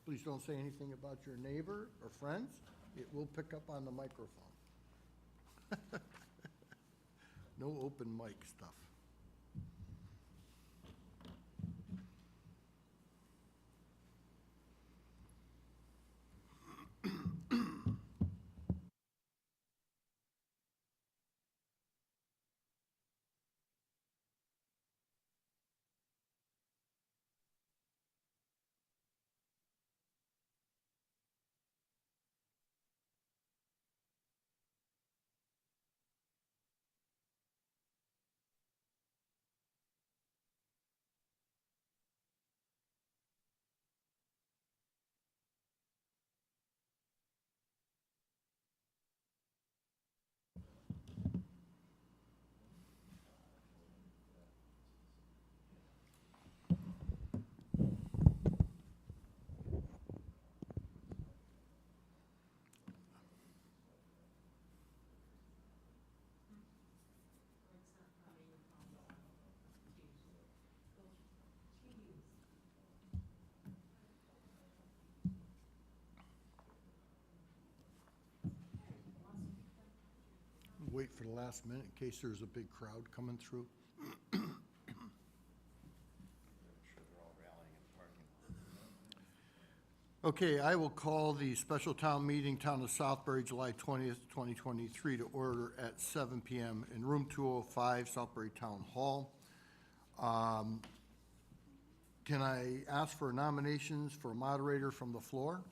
Please don't say anything about your neighbor or friends. It will pick up on the microphone. No open mic stuff. Wait for the last minute in case there's a big crowd coming through. Okay, I will call the special town meeting, Town of Southbury, July 20th, 2023, to order at 7 p.m. in room 205, Southbury Town Hall. Can I ask for nominations for moderator from the floor?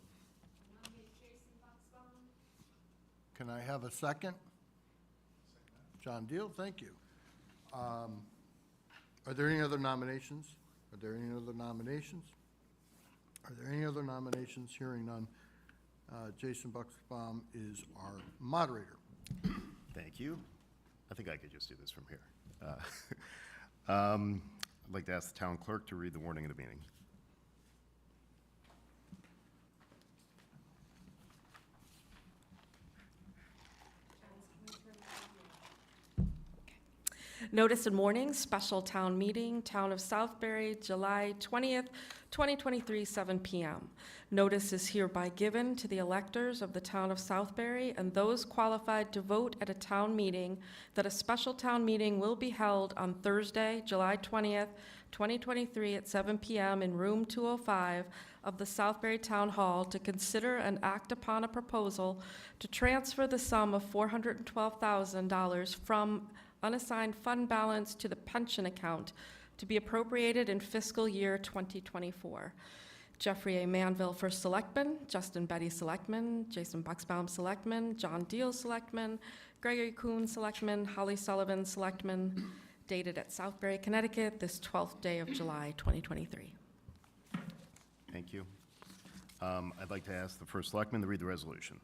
Can I have a second? John Deal, thank you. Are there any other nominations? Are there any other nominations? Are there any other nominations? Hearing none. Jason Bucksbaum is our moderator. Thank you. I think I could just do this from here. I'd like to ask the town clerk to read the warning of the meeting. Notice and warning, special town meeting, Town of Southbury, July 20th, 2023, 7 p.m. Notice is hereby given to the electors of the Town of Southbury and those qualified to vote at a town meeting that a special town meeting will be held on Thursday, July 20th, 2023 at 7 p.m. in room 205 of the Southbury Town Hall to consider and act upon a proposal to transfer the sum of $412,000 from unassigned fund balance to the pension account to be appropriated in fiscal year 2024. Jeffrey A. Manville, First Selectman, Justin Betty, Selectman, Jason Bucksbaum, Selectman, John Deal, Selectman, Gregory Kuhn, Selectman, Holly Sullivan, Selectman, dated at Southbury, Connecticut, this 12th day of July, 2023. Thank you. I'd like to ask the First Selectman to read the resolution.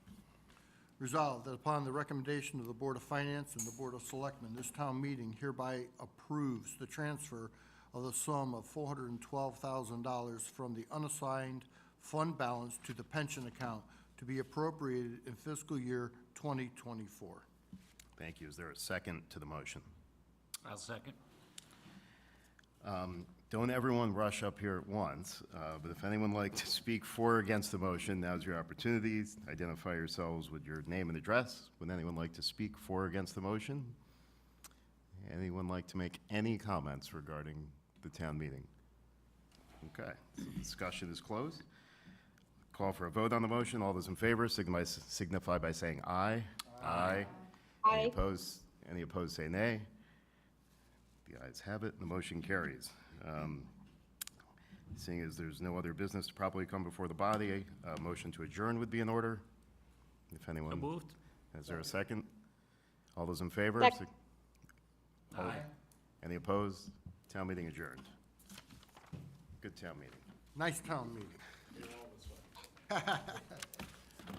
Resolved that upon the recommendation of the Board of Finance and the Board of Selectmen, this town meeting hereby approves the transfer of the sum of $412,000 from the unassigned fund balance to the pension account to be appropriated in fiscal year 2024. Thank you. Is there a second to the motion? I'll second. Don't everyone rush up here at once, but if anyone would like to speak for or against the motion, now's your opportunity. Identify yourselves with your name and address. Would anyone like to speak for or against the motion? Anyone like to make any comments regarding the town meeting? Okay, so the discussion is closed. Call for a vote on the motion. All those in favor signify by saying aye. Aye. Aye. Any opposed say nay. The ayes have it, and the motion carries. Seeing as there's no other business to properly come before the body, a motion to adjourn would be in order. If anyone, So moved. Is there a second? All those in favor? Aye. Any opposed? Town meeting adjourned. Good town meeting. Nice town meeting.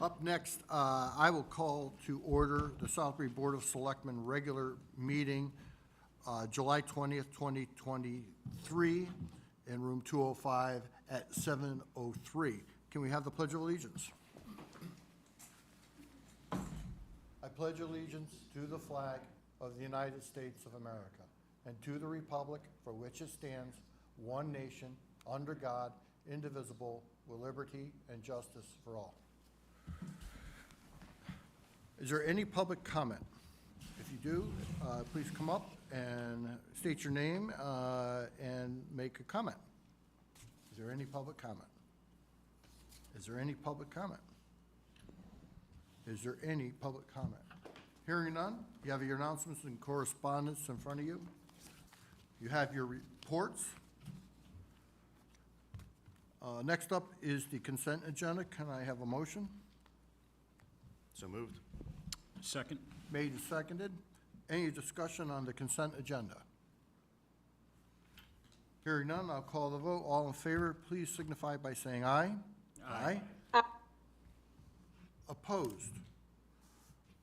Up next, I will call to order the Southbury Board of Selectmen regular meeting, July 20th, 2023, in room 205 at 7:03. Can we have the Pledge of Allegiance? I pledge allegiance to the flag of the United States of America and to the republic for which it stands, one nation, under God, indivisible, with liberty and justice for all. Is there any public comment? If you do, please come up and state your name and make a comment. Is there any public comment? Is there any public comment? Is there any public comment? Hearing none, you have your announcements and correspondence in front of you. You have your reports. Next up is the consent agenda. Can I have a motion? So moved. Second? Made and seconded. Any discussion on the consent agenda? Hearing none, I'll call the vote. All in favor, please signify by saying aye. Aye. Opposed?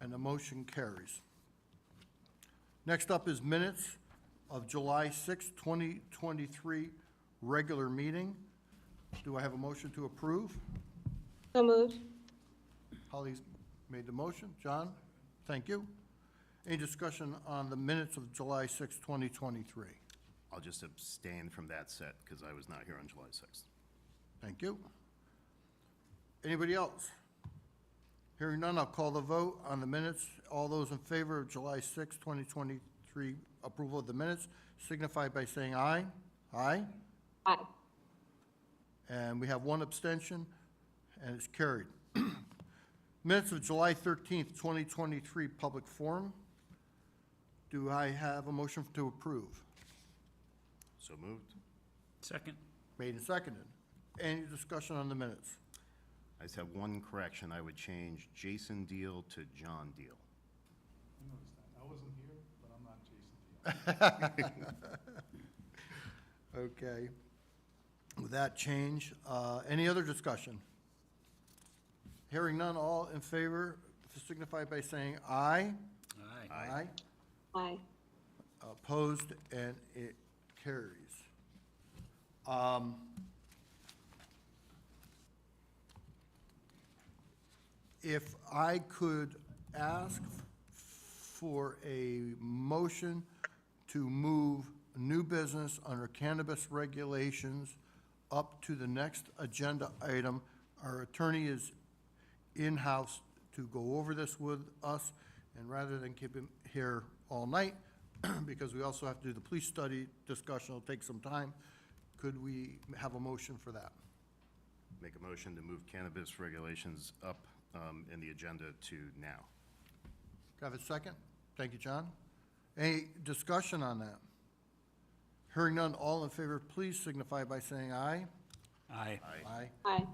And the motion carries. Next up is minutes of July 6, 2023, regular meeting. Do I have a motion to approve? So moved. Holly's made the motion. John, thank you. Any discussion on the minutes of July 6, 2023? I'll just abstain from that set because I was not here on July 6th. Thank you. Anybody else? Hearing none, I'll call the vote on the minutes. All those in favor of July 6, 2023 approval of the minutes signify by saying aye. Aye. Aye. And we have one abstention, and it's carried. Minutes of July 13th, 2023 public forum. Do I have a motion to approve? So moved. Second? Made and seconded. Any discussion on the minutes? I just have one correction. I would change Jason Deal to John Deal. I noticed that. I wasn't here, but I'm not Jason Deal. Okay. With that change, any other discussion? Hearing none, all in favor signify by saying aye. Aye. Aye. Opposed, and it carries. If I could ask for a motion to move new business under cannabis regulations up to the next agenda item. Our attorney is in-house to go over this with us, and rather than keep him here all night, because we also have to do the police study discussion, it'll take some time, could we have a motion for that? Make a motion to move cannabis regulations up in the agenda to now. Can I have a second? Thank you, John. Any discussion on that? Hearing none, all in favor, please signify by saying aye. Aye. Aye. Aye.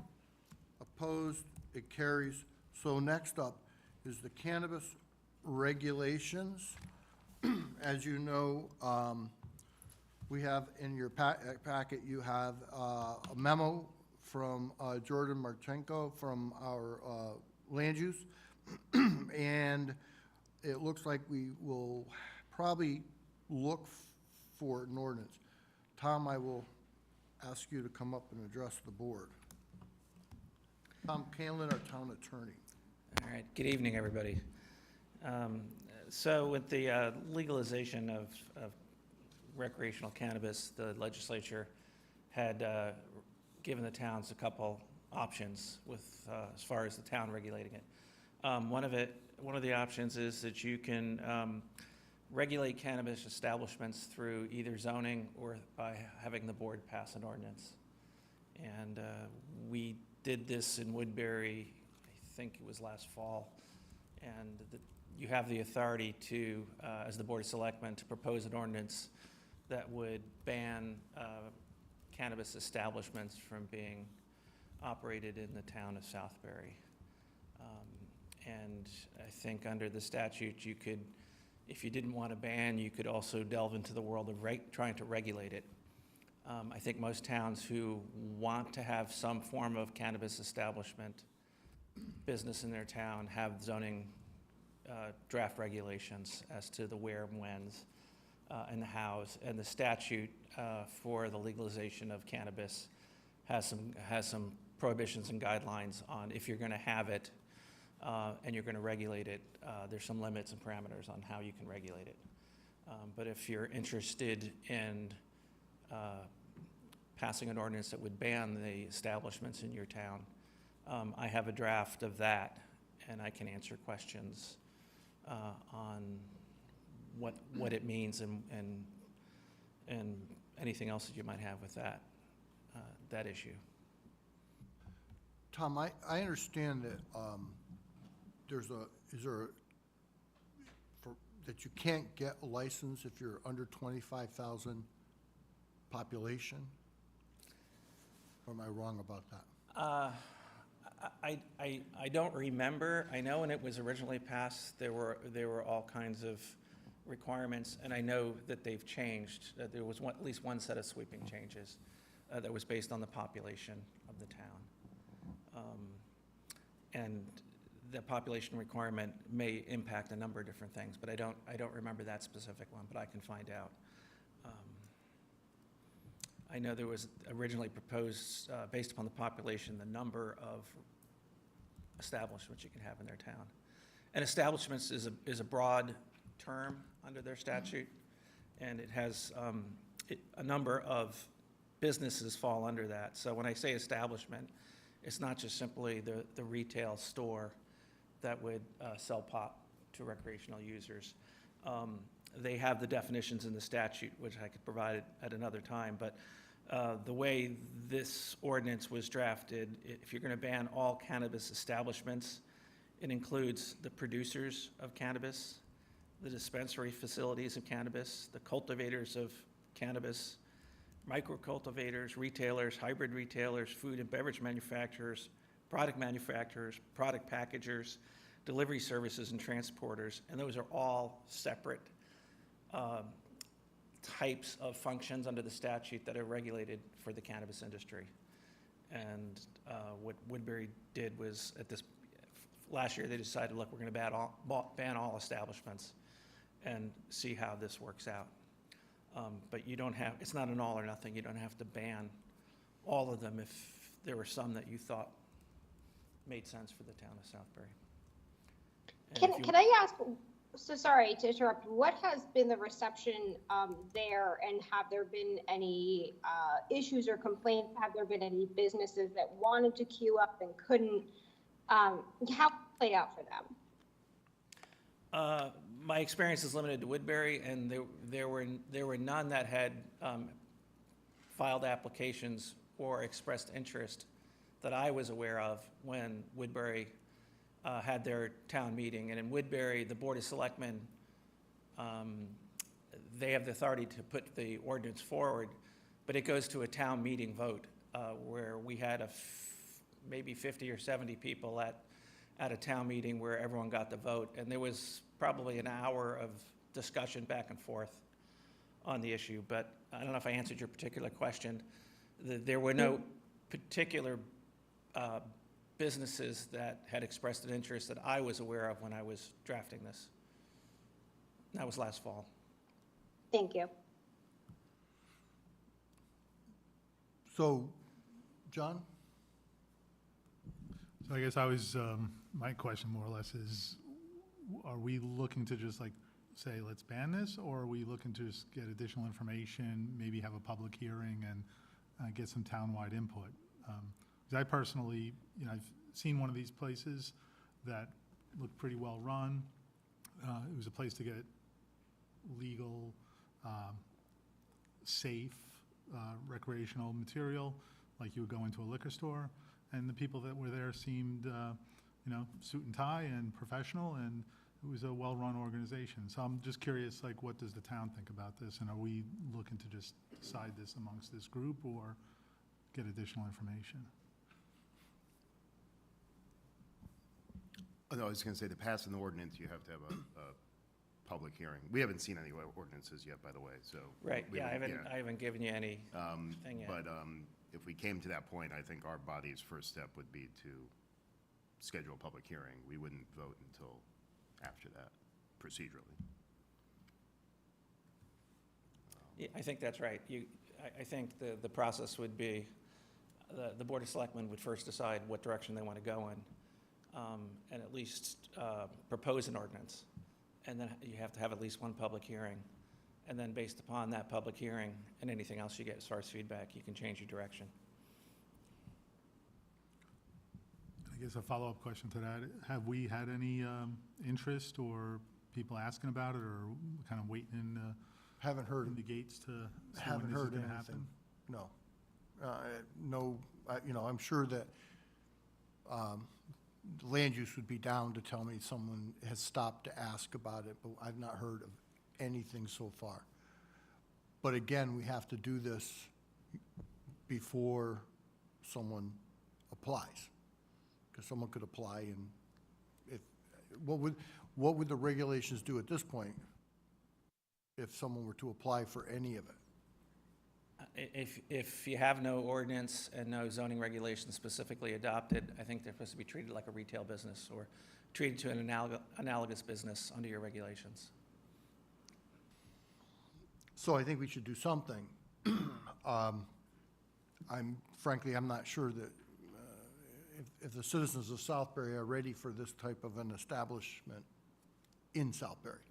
Opposed, it carries. So next up is the cannabis regulations. As you know, we have in your packet, you have a memo from Jordan Marchenko from our land use. And it looks like we will probably look for an ordinance. Tom, I will ask you to come up and address the board. Tom Canlin, our town attorney. All right, good evening, everybody. So with the legalization of recreational cannabis, the legislature had given the towns a couple options with, as far as the town regulating it. One of the options is that you can regulate cannabis establishments through either zoning or by having the board pass an ordinance. And we did this in Woodbury, I think it was last fall. And you have the authority to, as the Board of Selectmen, to propose an ordinance that would ban cannabis establishments from being operated in the town of Southbury. And I think under the statute, you could, if you didn't want to ban, you could also delve into the world of trying to regulate it. I think most towns who want to have some form of cannabis establishment business in their town have zoning draft regulations as to the where and whens and the hows. And the statute for the legalization of cannabis has some prohibitions and guidelines on if you're going to have it and you're going to regulate it. There's some limits and parameters on how you can regulate it. But if you're interested in passing an ordinance that would ban the establishments in your town. I have a draft of that, and I can answer questions on what it means and anything else that you might have with that issue. Tom, I understand that that you can't get a license if you're under 25,000 population? Or am I wrong about that? I don't remember. I know when it was originally passed, there were all kinds of requirements, and I know that they've changed. There was at least one set of sweeping changes that was based on the population of the town. And the population requirement may impact a number of different things, but I don't remember that specific one, but I can find out. I know there was originally proposed, based upon the population, the number of establishments you can have in their town. And establishments is a broad term under their statute, and it has a number of businesses fall under that. So when I say establishment, it's not just simply the retail store that would sell pot to recreational users. They have the definitions in the statute, which I could provide at another time, but the way this ordinance was drafted, if you're going to ban all cannabis establishments, it includes the producers of cannabis, the dispensary facilities of cannabis, the cultivators of cannabis, micro-cultivators, retailers, hybrid retailers, food and beverage manufacturers, product packagers, delivery services, and transporters. And those are all separate types of functions under the statute that are regulated for the cannabis industry. And what Woodbury did was, last year they decided, look, we're going to ban all establishments and see how this works out. But you don't have, it's not an all or nothing. You don't have to ban all of them if there were some that you thought made sense for the town of Southbury. And Can I ask, so sorry to interrupt, what has been the reception there, and have there been any issues or complaints? Have there been any businesses that wanted to queue up and couldn't? How it played out for them? My experience is limited to Woodbury, and there were none that had filed applications or expressed interest that I was aware of when Woodbury had their town meeting. And in Woodbury, the Board of Selectmen, they have the authority to put the ordinance forward, but it goes to a town meeting vote where we had maybe 50 or 70 people at a town meeting where everyone got the vote. And there was probably an hour of discussion back and forth on the issue. But I don't know if I answered your particular question. There were no particular businesses that had expressed an interest that I was aware of when I was drafting this. That was last fall. Thank you. So, John? So I guess my question more or less is, are we looking to just like say, let's ban this, or are we looking to just get additional information, maybe have a public hearing and get some townwide input? Because I personally, I've seen one of these places that looked pretty well run. It was a place to get legal, safe, recreational material, like you would go into a liquor store. And the people that were there seemed, suit and tie and professional, and it was a well-run organization. So I'm just curious, like, what does the town think about this? And are we looking to just decide this amongst this group or get additional information? Oh, no, I was going to say, to pass an ordinance, you have to have a public hearing. We haven't seen any ordinances yet, by the way, so. Right, we yeah, haven't- I haven't given you any thing yet. But if we came to that point, I think our body's first step would be to schedule a public hearing. We wouldn't vote until after that, procedurally. Yeah, I think that's right. I think the process would be, the Board of Selectmen would first decide what direction they want to go in, and at least propose an ordinance. And then you have to have at least one public hearing. And then based upon that public hearing and anything else you get as far as feedback, you can change your direction. I guess a follow-up question to that, have we had any interest or people asking about it, or kind of waiting in Haven't heard, the gates to see when haven't this is heard gonna anything. happen? No. No, I'm sure that land use would be down to tell me someone has stopped to ask about it, but I've not heard of anything so far. But again, we have to do this before someone applies. Because someone could apply and what would the regulations do at this point if someone were to apply for any of it? If you have no ordinance and no zoning regulations specifically adopted, I think they're supposed to be treated like a retail business or treated to an analogous business under your regulations. So I think we should do something. Frankly, I'm not sure that if the citizens of Southbury are ready for this type of an establishment in Southbury.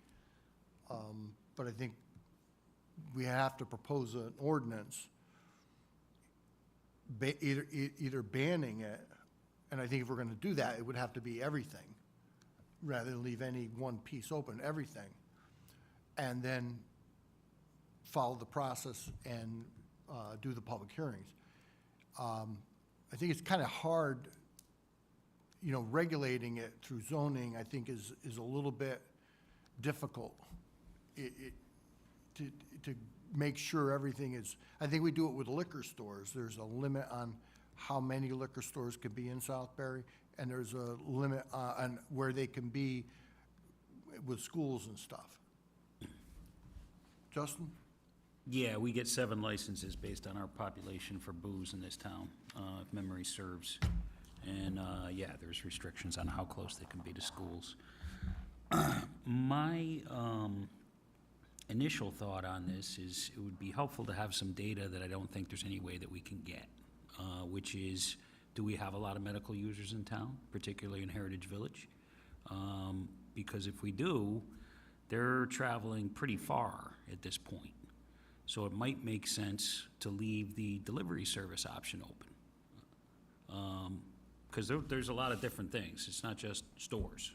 But I think we have to propose an ordinance either banning it, and I think if we're going to do that, it would have to be everything, rather than leave any one piece open, everything. And then follow the process and do the public hearings. I think it's kind of hard, regulating it through zoning, I think is a little bit difficult. To make sure everything is, I think we do it with liquor stores. There's a limit on how many liquor stores can be in Southbury, and there's a limit on where they can be with schools and stuff. Justin? Yeah, we get 7 licenses based on our population for booze in this town, if memory serves. And, yeah, there's restrictions on how close they can be to schools. My initial thought on this is it would be helpful to have some data that I don't think there's any way that we can get, which is, do we have a lot of medical users in town, particularly in Heritage Village? Because if we do, they're traveling pretty far at this point. So it might make sense to leave the delivery service option open. Because there's a lot of different things. It's not just stores.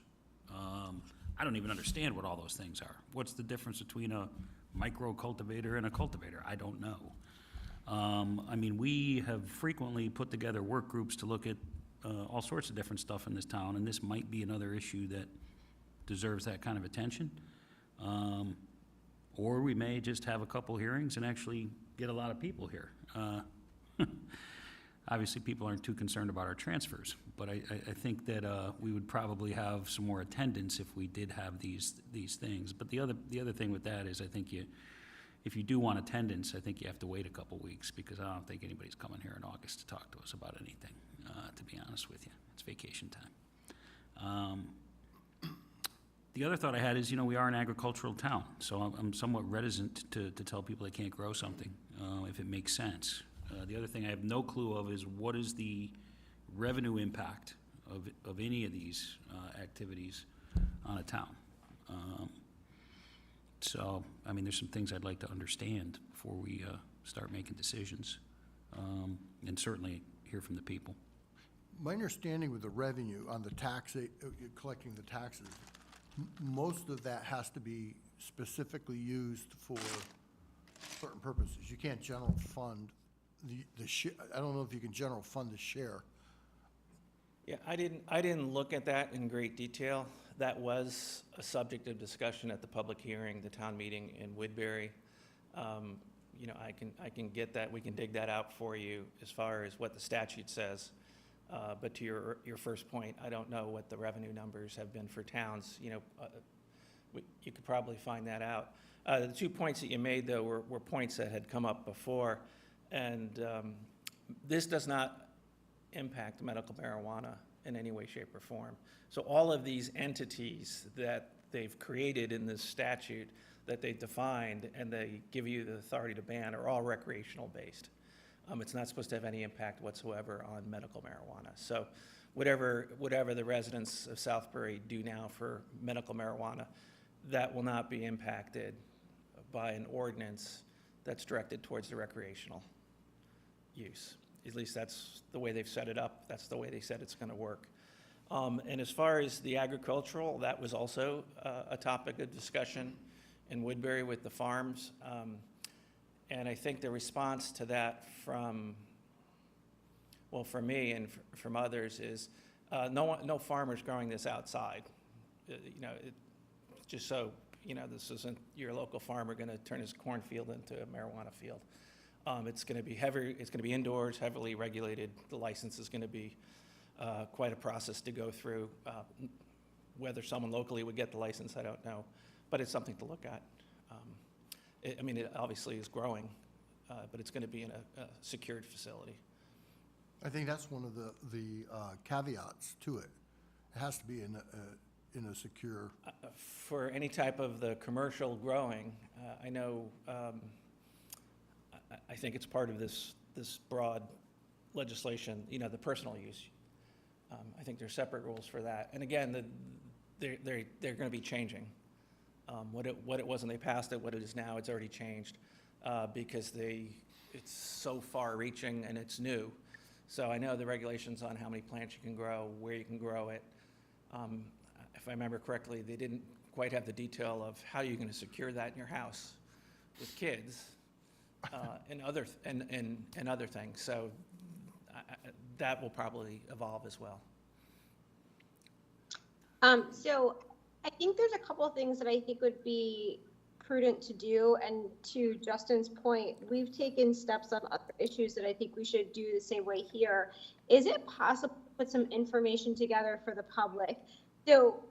I don't even understand what all those things are. What's the difference between a micro cultivator and a cultivator? I don't know. I mean, we have frequently put together work groups to look at all sorts of different stuff in this town, and this might be another issue that deserves that kind of attention. Or we may just have a couple hearings and actually get a lot of people here. Obviously, people aren't too concerned about our transfers, but I think that we would probably have some more attendance if we did have these things. But the other thing with that is I think if you do want attendance, I think you have to wait a couple weeks, because I don't think anybody's coming here in August to talk to us about anything, to be honest with you. It's vacation time. The other thought I had is, we are an agricultural town, so I'm somewhat reticent to tell people they can't grow something if it makes sense. The other thing I have no clue of is what is the revenue impact of any of these activities on a town. So, I mean, there's some things I'd like to understand before we start making decisions, and certainly hear from the people. My understanding with the revenue on the collecting the taxes, most of that has to be specifically used for certain purposes. You can't general fund I don't know if you can general fund the share. Yeah, I didn't look at that in great detail. That was a subject of discussion at the public hearing, the town meeting in Woodbury. I can get that, we can dig that out for you as far as what the statute says. But to your first point, I don't know what the revenue numbers have been for towns. You could probably find that out. The 2 points that you made, though, were points that had come up before. And this does not impact medical marijuana in any way, shape, or form. So all of these entities that they've created in this statute, that they defined and they give you the authority to ban, are all recreational based. It's not supposed to have any impact whatsoever on medical marijuana. So whatever the residents of Southbury do now for medical marijuana, that will not be impacted by an ordinance that's directed towards the recreational use. At least that's the way they've set it up. That's the way they said it's going to work. And as far as the agricultural, that was also a topic of discussion in Woodbury with the farms. And I think the response to that from me and from others is no farmer's growing this outside. Just so, this isn't your local farmer going to turn his cornfield into a marijuana field. It's going to be heavy. It's going to be indoors, heavily regulated. The license is going to be quite a process to go through. Whether someone locally would get the license, I don't know, but it's something to look at. It obviously is growing, but it's going to be in a secured facility. I think that's one of the caveats to it. It has to be in a secure. For any type of the commercial growing, I know, I think it's part of this broad legislation, the personal use. I think there's separate rules for that. And again, they're going to be changing. What it was when they passed it, what it is now, it's already changed because it's so far-reaching and it's new. So I know the regulations on how many plants you can grow, where you can grow it. If I remember correctly, they didn't quite have the detail of how you're going to secure that in your house with kids and other things. So that will probably evolve as well. So I think there's a couple of things that I think would be prudent to do. And to Justin's point, we've taken steps on other issues that I think we should do the same way here. Is it possible to put some information together for the public? So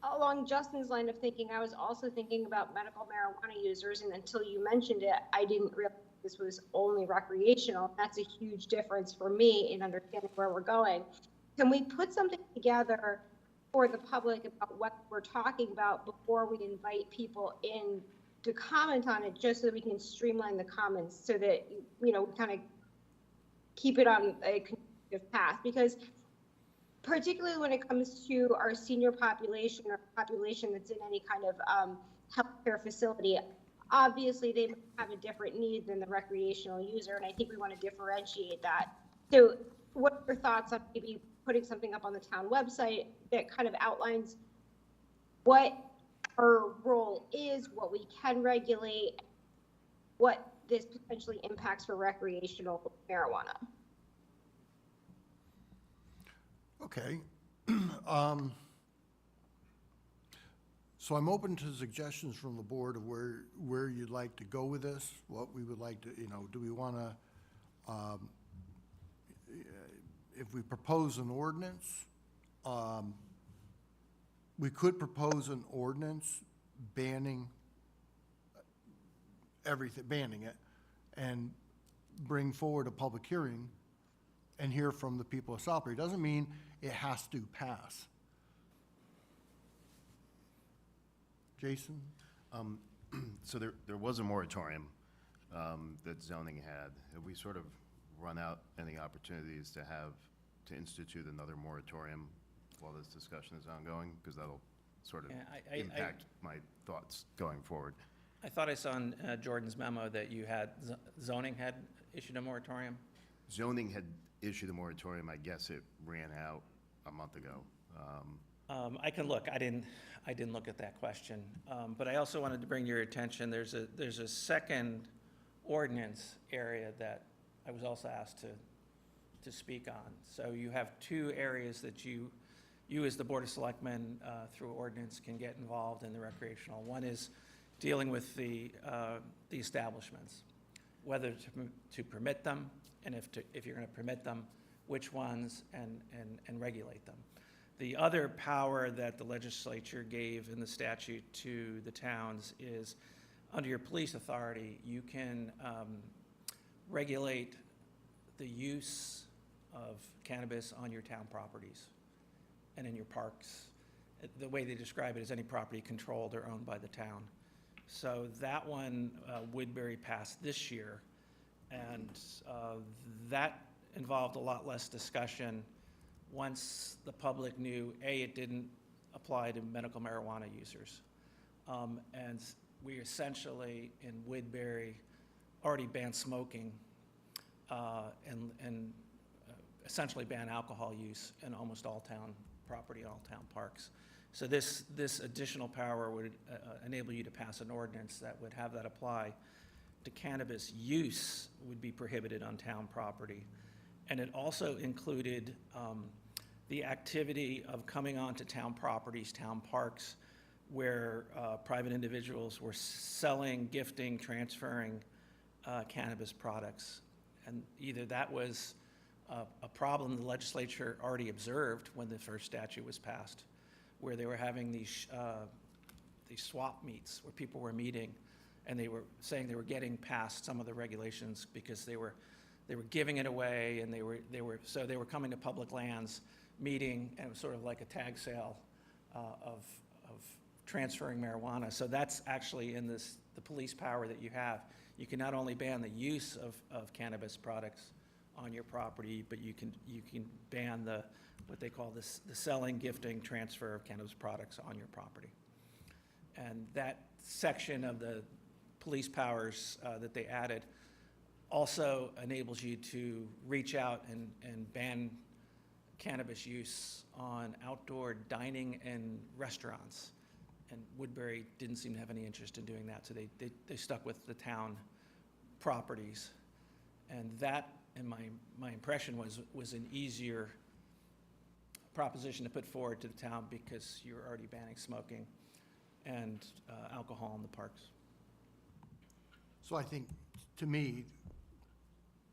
along Justin's line of thinking, I was also thinking about medical marijuana users. And until you mentioned it, I didn't realize this was only recreational. That's a huge difference for me in understanding where we're going. Can we put something together for the public about what we're talking about before we invite people in to comment on it, just so that we can streamline the comments so that, we kind of keep it on a constructive path? Because particularly when it comes to our senior population or population that's in any kind of healthcare facility, obviously they have a different need than the recreational user, and I think we want to differentiate that. So what are your thoughts on maybe putting something up on the town website that kind of outlines what our role is, what we can regulate, what this potentially impacts for recreational marijuana? Okay. So I'm open to suggestions from the board of where you'd like to go with this, what we would like to, do we want to, if we propose an ordinance, we could propose an ordinance banning everything, banning it, and bring forward a public hearing and hear from the people of Southbury. Doesn't mean it has to pass. Jason? So there was a moratorium that zoning had. Have we sort of run out any opportunities to institute another moratorium while this discussion is ongoing? Because that'll sort of impact my thoughts going forward. I thought I saw in Jordan's memo that you had, zoning had issued a moratorium. Zoning had issued a moratorium. I guess it ran out a month ago. I can look. I didn't look at that question. But I also wanted to bring your attention, there's a second ordinance area that I was also asked to speak on. So you have two areas that you as the Board of Selectmen, through ordinance, can get involved in the recreational. One is dealing with the establishments, whether to permit them, and if you're going to permit them, which ones, and regulate them. The other power that the legislature gave in the statute to the towns is, under your police authority, you can regulate the use of cannabis on your town properties and in your parks. The way they describe it is any property controlled or owned by the town. So that one, Woodbury passed this year, and that involved a lot less discussion once the public knew, A, it didn't apply to medical marijuana users, and we essentially, in Woodbury, already banned smoking and essentially ban alcohol use in almost all town property, all town parks. So this additional power would enable you to pass an ordinance that would have that apply to cannabis use would be prohibited on town property. And it also included the activity of coming onto town properties, town parks, where private individuals were selling, gifting, transferring cannabis products. And either that was a problem the legislature already observed when the first statute was passed, where they were having these swap meets where people were meeting, and they were saying they were getting past some of the regulations because they were giving it away, and they were coming to public lands, meeting, and it was sort of like a tag sale of transferring marijuana. So that's actually in the police power that you have. You can not only ban the use of cannabis products on your property, but you can ban what they call the selling, gifting, transfer of cannabis products on your property. And that section of the police powers that they added also enables you to reach out and ban cannabis use on outdoor dining and restaurants. And Woodbury didn't seem to have any interest in doing that, so they stuck with the town properties. And that, in my impression, was an easier proposition to put forward to the town because you're already banning smoking and alcohol in the parks. So I think, to me,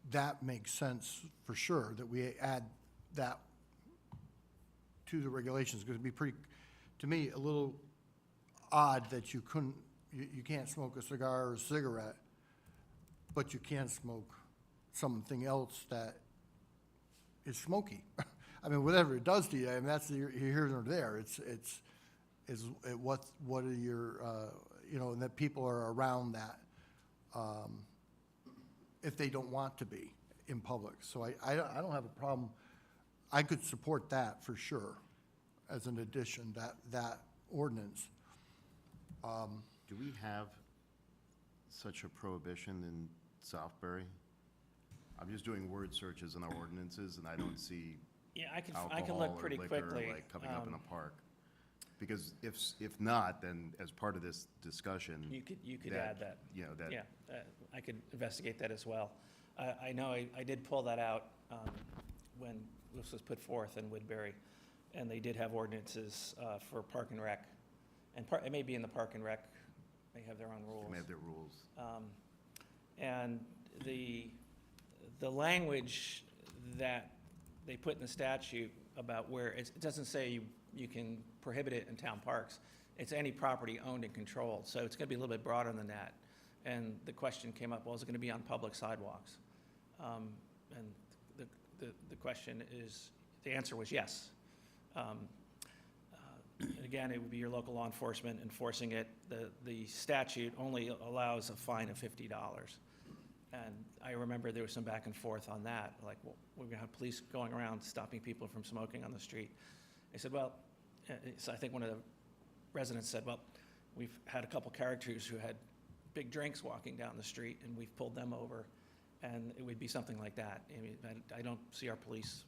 that makes sense for sure, that we add that to the regulations, because it'd be pretty, to me, a little odd that you can't smoke a cigar or a cigarette, but you can smoke something else that is smoky. I mean, whatever it does to you, I mean, that's here or there. What are your, and that people are around that if they don't want to be in public. So I don't have a problem. I could support that for sure as an addition, that ordinance. Do we have such a prohibition in Southbury? I'm just doing word searches in our ordinances, and I don't see Yeah, I can alcohol look or pretty liquor quickly. like coming up in a park. Because if not, then as part of this discussion. You could add that. You know, that. Yeah, I could investigate that as well. I know I did pull that out when this was put forth in Woodbury, and they did have ordinances for Park and Rec. And it may be in the Park and Rec, they have their own rules. They have their rules. And the language that they put in the statute about where, it doesn't say you can prohibit it in town parks. It's any property owned and controlled. So it's going to be a little bit broader than that. And the question came up, well, is it going to be on public sidewalks? And the question is, the answer was yes. Again, it would be your local law enforcement enforcing it. The statute only allows a fine of $50. And I remember there was some back and forth on that, like, well, we're gonna have police going around stopping people from smoking on the street. They said, well, so I think one of the residents said, well, we've had a couple characters who had big drinks walking down the street, and we've pulled them over, and it would be something like that. I mean, I don't see our police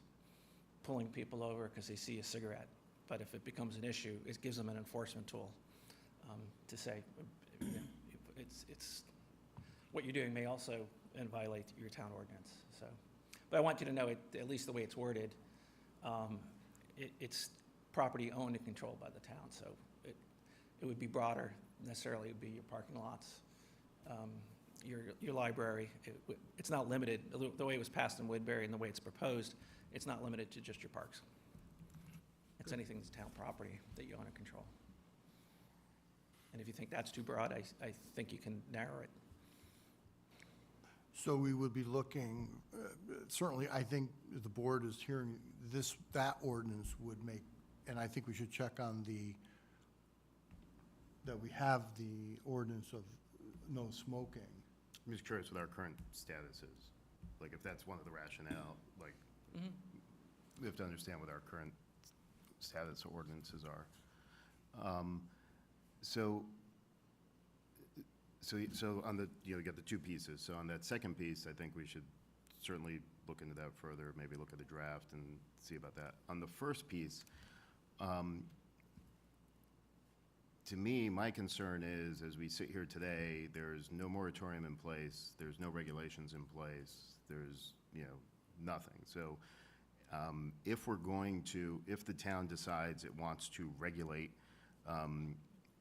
pulling people over because they see a cigarette. But if it becomes an issue, it gives them an enforcement tool to say, it's what you're doing may also violate your town ordinance. So, but I want you to know, at least the way it's worded, it's property owned and controlled by the town. So it would be broader. Necessarily, it would be your parking lots, your library. It's not limited. The way it was passed in Woodbury and the way it's proposed, it's not limited to just your parks. It's anything that's town property that you own and control. And if you think that's too broad, I think you can narrow it. So we would be looking, certainly, I think the board is hearing that ordinance would make, and I think we should check on that we have the ordinance of no smoking. I'm just curious what our current status is. Like, if that's one of the rationale, like, we have to understand what our current status ordinances are. So So on the, you got the two pieces. So on that second piece, I think we should certainly look into that further, maybe look at the draft and see about that. On the first piece, to me, my concern is, as we sit here today, there's no moratorium in place, there's no regulations in place, there's, nothing. So if the town decides it wants to regulate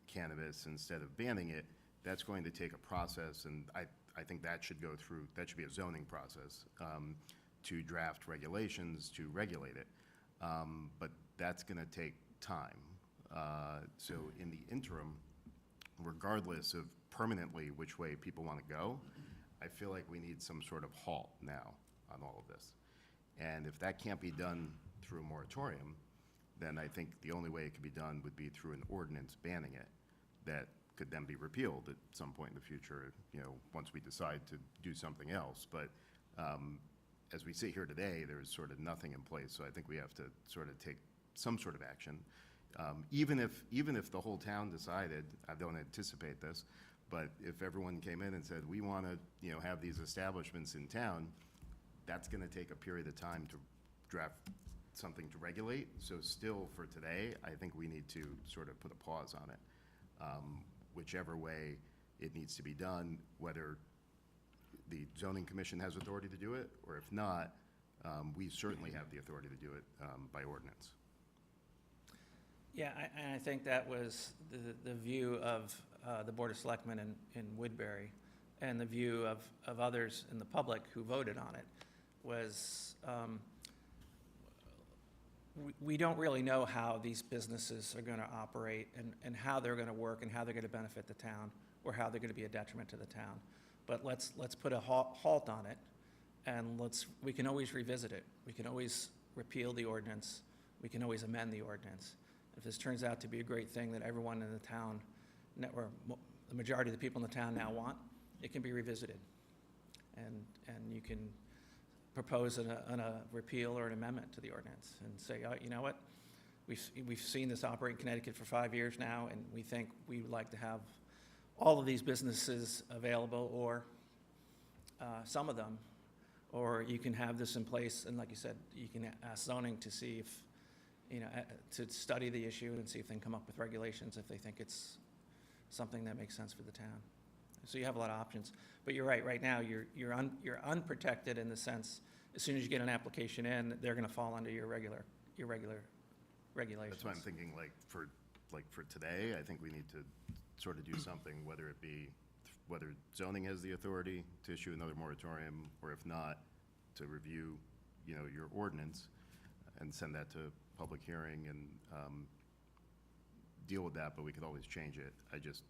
cannabis instead of banning it, that's going to take a process, and I think that should be a zoning process to draft regulations to regulate it. But that's going to take time. So in the interim, regardless of permanently which way people want to go, I feel like we need some sort of halt now on all of this. And if that can't be done through a moratorium, then I think the only way it could be done would be through an ordinance banning it that could then be repealed at some point in the future, once we decide to do something else. But as we sit here today, there's sort of nothing in place, so I think we have to sort of take some sort of action. Even if the whole town decided, I don't anticipate this, but if everyone came in and said, we want to, have these establishments in town, that's going to take a period of time to draft something to regulate. So still, for today, I think we need to sort of put a pause on it. Whichever way it needs to be done, whether the zoning commission has authority to do it, or if not, we certainly have the authority to do it by ordinance. Yeah, and I think that was the view of the Board of Selectmen in Woodbury, and the view of others in the public who voted on it, was we don't really know how these businesses are going to operate and how they're going to work and how they're going to benefit the town or how they're going to be a detriment to the town. But let's put a halt on it, and we can always revisit it. We can always repeal the ordinance. We can always amend the ordinance. If this turns out to be a great thing that everyone in the town, or the majority of the people in the town now want, it can be revisited. And you can propose a repeal or an amendment to the ordinance and say, oh, you know what, we've seen this operate in Connecticut for 5 years now, and we think we would like to have all of these businesses available, or some of them, or you can have this in place, and like you said, you can ask zoning to see if, to study the issue and see if they can come up with regulations if they think it's something that makes sense for the town. So you have a lot of options. But you're right now you're unprotected in the sense, as soon as you get an application in, they're going to fall under your regular regulations. That's why I'm thinking, for today, I think we need to sort of do something, whether zoning has the authority to issue another moratorium, or if not, to review, your ordinance and send that to public hearing and deal with that, but we could always change it. I just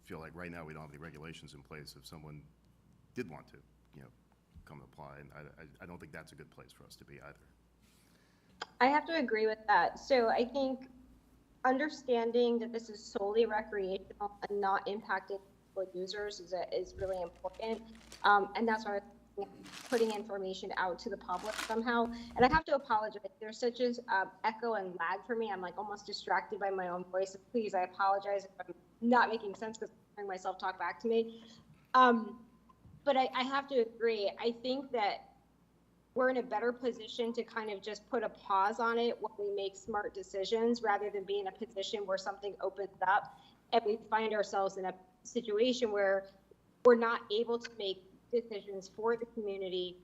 feel like right now we don't have any regulations in place if someone did want to, come apply, and I don't think that's a good place for us to be either. I have to agree with that. So I think understanding that this is solely recreational and not impacting users is really important. And that's why I'm putting information out to the public somehow. And I have to apologize. There's such an echo and lag for me. I'm like almost distracted by my own voice. Please, I apologize if I'm not making sense because I'm hearing myself talk back to me. But I have to agree. I think that we're in a better position to kind of just put a pause on it when we make smart decisions, rather than be in a position where something opens up and we find ourselves in a situation where we're not able to make decisions for the community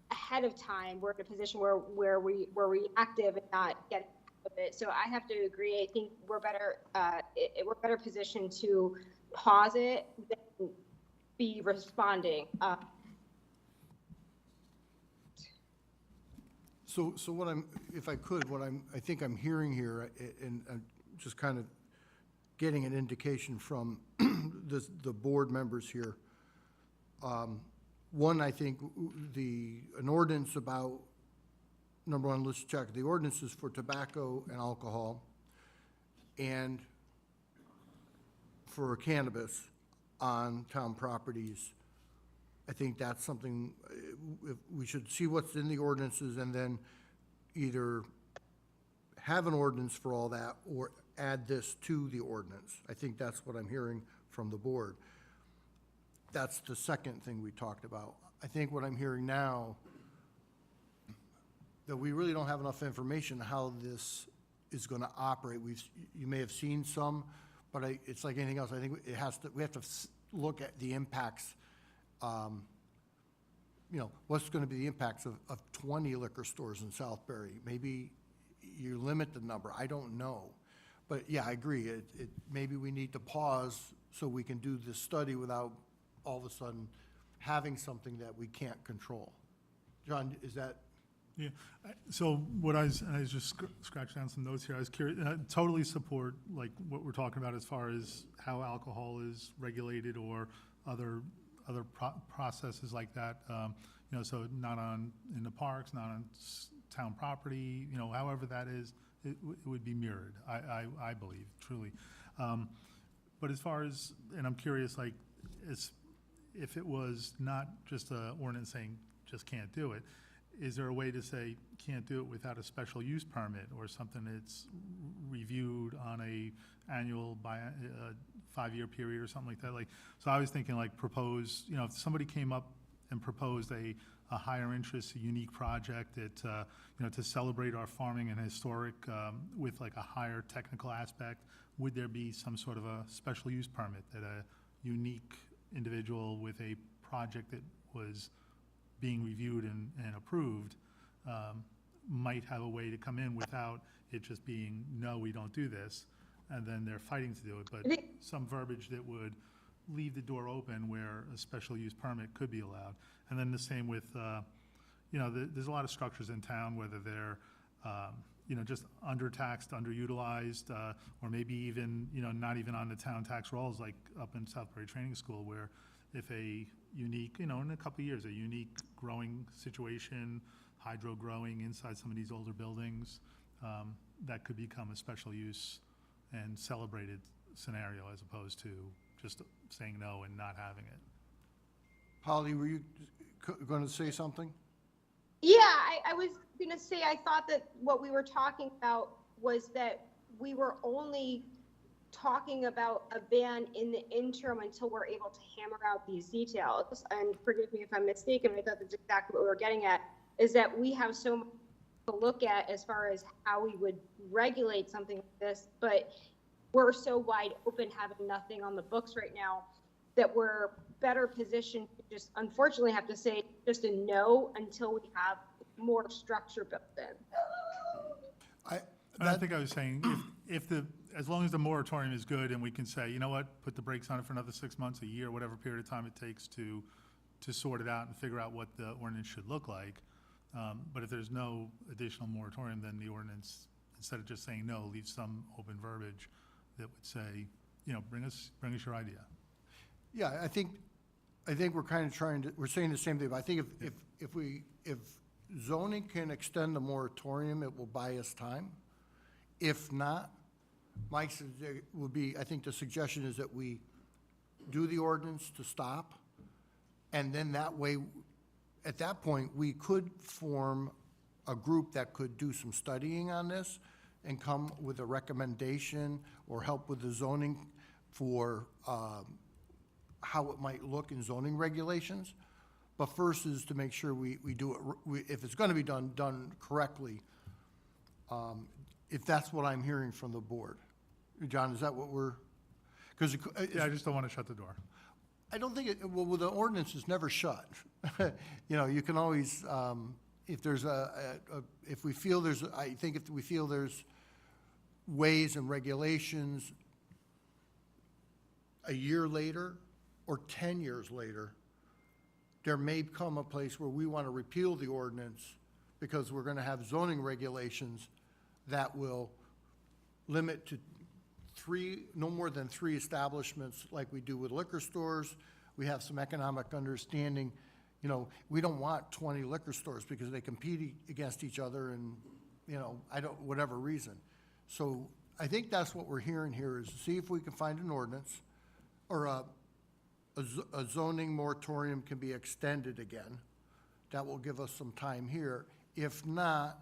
ahead of time. We're in a position where we're reactive and not getting out of it. So I have to agree. I think we're better positioned to pause it than be responding. So what I think I'm hearing here, and I'm just kind of getting an indication from the board members here. One, I think an ordinance about, number one, let's check, the ordinances for tobacco and alcohol and for cannabis on town properties. I think that's something, we should see what's in the ordinances and then either have an ordinance for all that or add this to the ordinance. I think that's what I'm hearing from from the board. That's the second thing we talked about. I think what I'm hearing now, that we really don't have enough information how this is going to operate. You may have seen some, but it's like anything else. I think we have to look at the impacts. What's going to be the impacts of 20 liquor stores in Southbury? Maybe you limit the number. I don't know. But yeah, I agree. Maybe we need to pause so we can do this study without all of a sudden having something that we can't control. John, is that? Yeah, so what I was just scratching down some notes here. I was curious, totally support like what we're talking about as far as how alcohol is regulated or other processes like that. So not in the parks, not on town property, however that is, it would be mirrored, I believe, truly. But as far as, and I'm curious, like, if it was not just an ordinance saying just can't do it, is there a way to say can't do it without a special use permit or something that's reviewed on a annual 5-year period or something like that? Like, so I was thinking like propose, if somebody came up and proposed a higher interest, a unique project that, to celebrate our farming and historic with like a higher technical aspect, would there be some sort of a special use permit that a unique individual with a project that was being reviewed and approved might have a way to come in without it just being, no, we don't do this, and then they're fighting to do it, but some verbiage that would leave the door open where a special use permit could be allowed. And then the same with, there's a lot of structures in town, whether they're, just undertaxed, underutilized, or maybe even, not even on the town tax rolls, like up in Southbury Training School, where if a unique, in a couple of years, a unique growing situation, hydro growing inside some of these older buildings, that could become a special use and celebrated scenario as opposed to just saying no and not having it. Polly, were you going to say something? Yeah, I was going to say, I thought that what we were talking about was that we were only talking about a ban in the interim until we're able to hammer out these details. And forgive me if I'm mistaken, I thought that's exactly what we were getting at, is that we have so much to look at as far as how we would regulate something like this, but we're so wide open having nothing on the books right now that we're better positioned to just unfortunately have to say just a no until we have more structure built in. I think I was saying, as long as the moratorium is good and we can say, you know what, put the brakes on it for another 6 months, a year, whatever period of time it takes to sort it out and figure out what the ordinance should look like. But if there's no additional moratorium, then the ordinance, instead of just saying no, leaves some open verbiage that would say, bring us your idea. Yeah, I think we're kind of we're saying the same thing, but I think if zoning can extend the moratorium, it will buy us time. If not, Mike's would be, I think the suggestion is that we do the ordinance to stop, and then that way, at that point, we could form a group that could do some studying on this and come with a recommendation or help with the zoning for how it might look in zoning regulations. But first is to make sure we do it, if it's going to be done correctly, if that's what I'm hearing from the board. John, is that what we're, because Yeah, I just don't want to shut the door. I don't think well, the ordinance is never shut. You can always, if there's if we feel there's, I think if we feel there's ways and regulations a year later or 10 years later, there may come a place where we want to repeal the ordinance because we're going to have zoning regulations that will limit to no more than 3 establishments like we do with liquor stores. We have some economic understanding. We don't want 20 liquor stores because they compete against each other and, whatever reason. So I think that's what we're hearing here is see if we can find an ordinance or a zoning moratorium can be extended again. That will give us some time here. If not,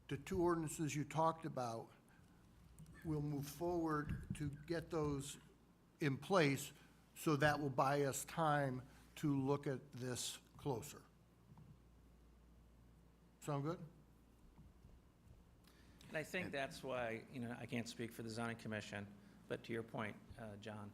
the 2 ordinances you talked about, we'll move forward to get those in place, so that will buy us time to look at this closer. Sound good? And I think that's why, I can't speak for the zoning commission, but to your point, John,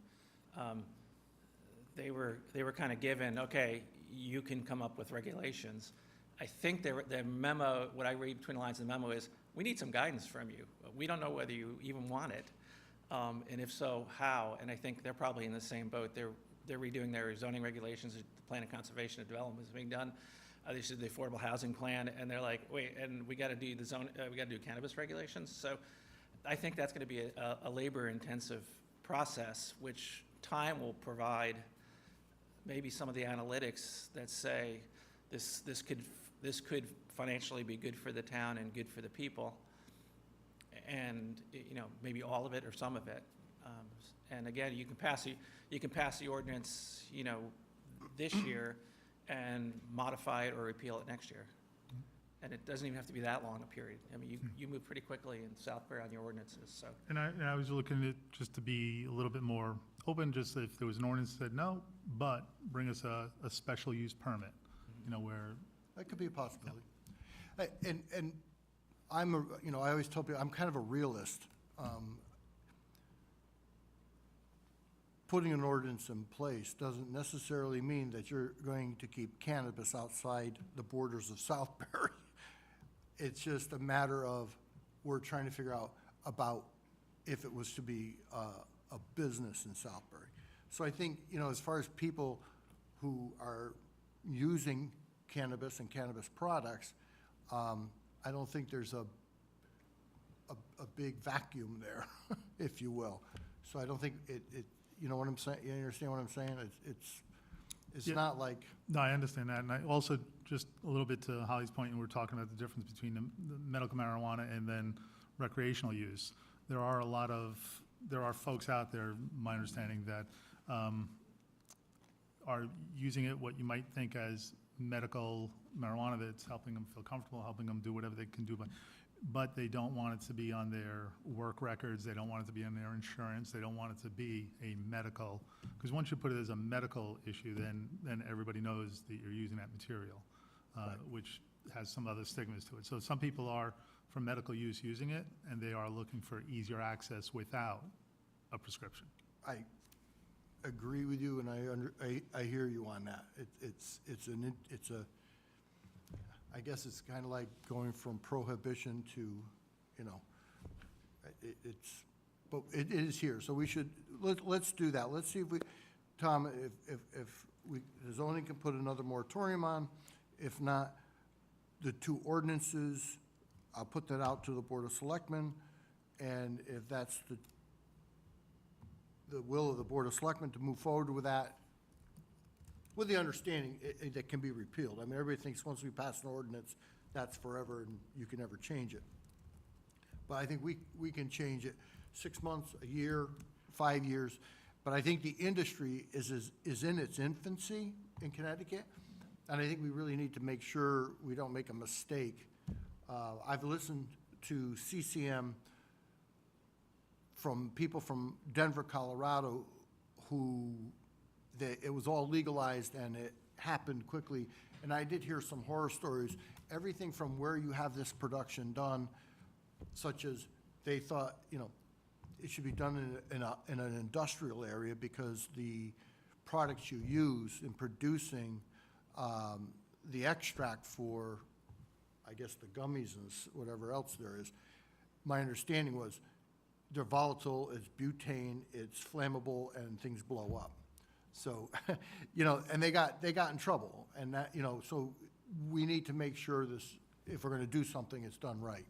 they were kind of given, okay, you can come up with regulations. I think the memo, what I read between the lines of the memo is, we need some guidance from you. We don't know whether you even want it, and if so, how? And I think they're probably in the same boat. They're redoing their zoning regulations, the plan of conservation and development is being done. They did the affordable housing plan, and they're like, wait, and we got to do we got to do cannabis regulations. So I think that's going to be a labor-intensive process, which time will provide maybe some of the analytics that say this could financially be good for the town and good for the people, and maybe all of it or some of it. And again, you can pass the ordinance this year and modify it or repeal it next year. And it doesn't even have to be that long a period. I mean, you move pretty quickly in Southbury on your ordinances, so. And I was looking at, just to be a little bit more open, just if there was an ordinance that said no, but bring us a special use permit, where, That could be a possibility. And I'm, I always tell people, I'm kind of a realist. Putting an ordinance in place doesn't necessarily mean that you're going to keep cannabis outside the borders of Southbury. It's just a matter of, we're trying to figure out about if it was to be a business in Southbury. So I think, as far as people who are using cannabis and cannabis products, I don't think there's a big vacuum there, if you will. So I don't think it you know what I'm saying? You understand what I'm saying? It's Yeah. not like, no, I understand that. And I also, just a little bit to Holly's point, and we're talking about the difference between the medical marijuana and then recreational use. There are folks out there, my understanding, that are using it, what you might think as medical marijuana, that's helping them feel comfortable, helping them do whatever they can do, but they don't want it to be on their work records, they don't want it to be on their insurance, they don't want it to be a medical, because once you put it as a medical issue, then everybody knows that you're using that material, which has some other stigmas to it. So some people are, for medical use, using it, and they are looking for easier access without a prescription. I agree with you, and I hear you on that. I guess it's kind of like going from prohibition to, but it is here, so we should, let's do that. Let's see if we, Tom, if the zoning can put another moratorium on. If not, the two ordinances, I'll put that out to the Board of Selectmen, and if that's the will of the Board of Selectmen to move forward with that, with the understanding that can be repealed. I mean, everybody thinks once we pass an ordinance, that's forever and you can never change it. But I think we can change it 6 months, a year, 5 years. But I think the industry is in its infancy in Connecticut, and I think we really need to make sure we don't make a mistake. I've listened to CCM from people from Denver, Colorado, who it was all legalized and it happened quickly. And I did hear some horror stories, everything from where you have this production done, such as they thought, it should be done in an industrial area because the products you use in producing the extract for, I guess, the gummies and whatever else there is, my understanding was they're volatile, it's butane, it's flammable, and things blow up. So, and they got in trouble, and that, so we need to make sure this, if we're gonna do something, it's done right.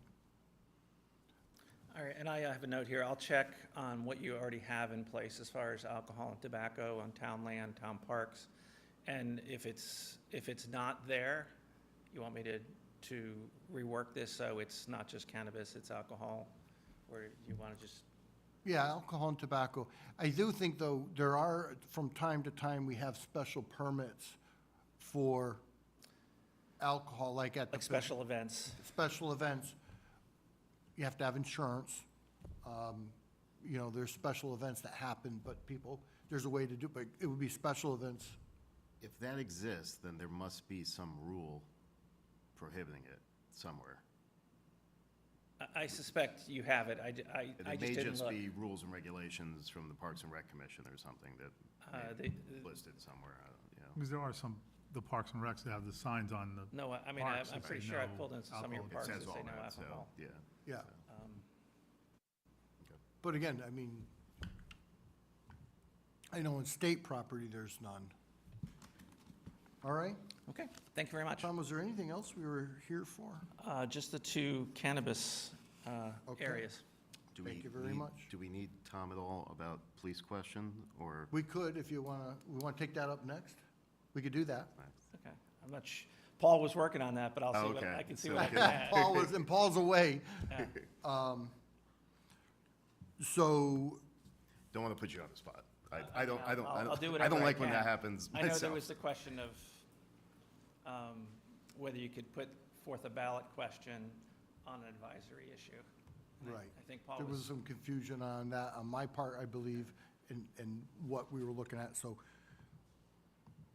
All right, and I have a note here. I'll check on what you already have in place as far as alcohol and tobacco on town land, town parks. And if it's not there, you want me to rework this so it's not just cannabis, it's alcohol? Or you want to just? Yeah, alcohol and tobacco. I do think, though, there are, from time to time, we have special permits for alcohol, like at the. Like special events? Special events. You have to have insurance. you know, there's special events that happen, but people, there's a way to do, but it would be special events. If that exists, then there must be some rule prohibiting it somewhere. I suspect you have it. I It just may didn't just look. be rules and regulations from the Parks and Rec Commission or something that may be listed somewhere, I don't, you know. Because there are some, the Parks and Recs that have the signs on the, No, I mean, Parks I'm that pretty say sure I no pulled into some of your alcohol. It parks that says say all no that, so, alcohol. yeah. Yeah. Um, But again, I mean, I know in state property, there's none. All right? Okay, thank you very much. Tom, was there anything else we were here for? Just the two cannabis Okay. areas. Do Thank we you very need- much. Do we need Tom at all about police question, or? We could, if you want to, we want to take that up next? We could do that. Okay, I'm not Paul was working on that, but I'll see what, Okay, I can see so what I we can add. Paul was, and Paul's away. Yeah. So, Don't want to put you on the spot. I I'll don't, do I whatever don't I like when that can. happens I know there myself. was the question of whether you could put forth a ballot question on an advisory issue. And right. I think Paul There was was, some confusion on that, on my part, I believe, in what we were looking at. So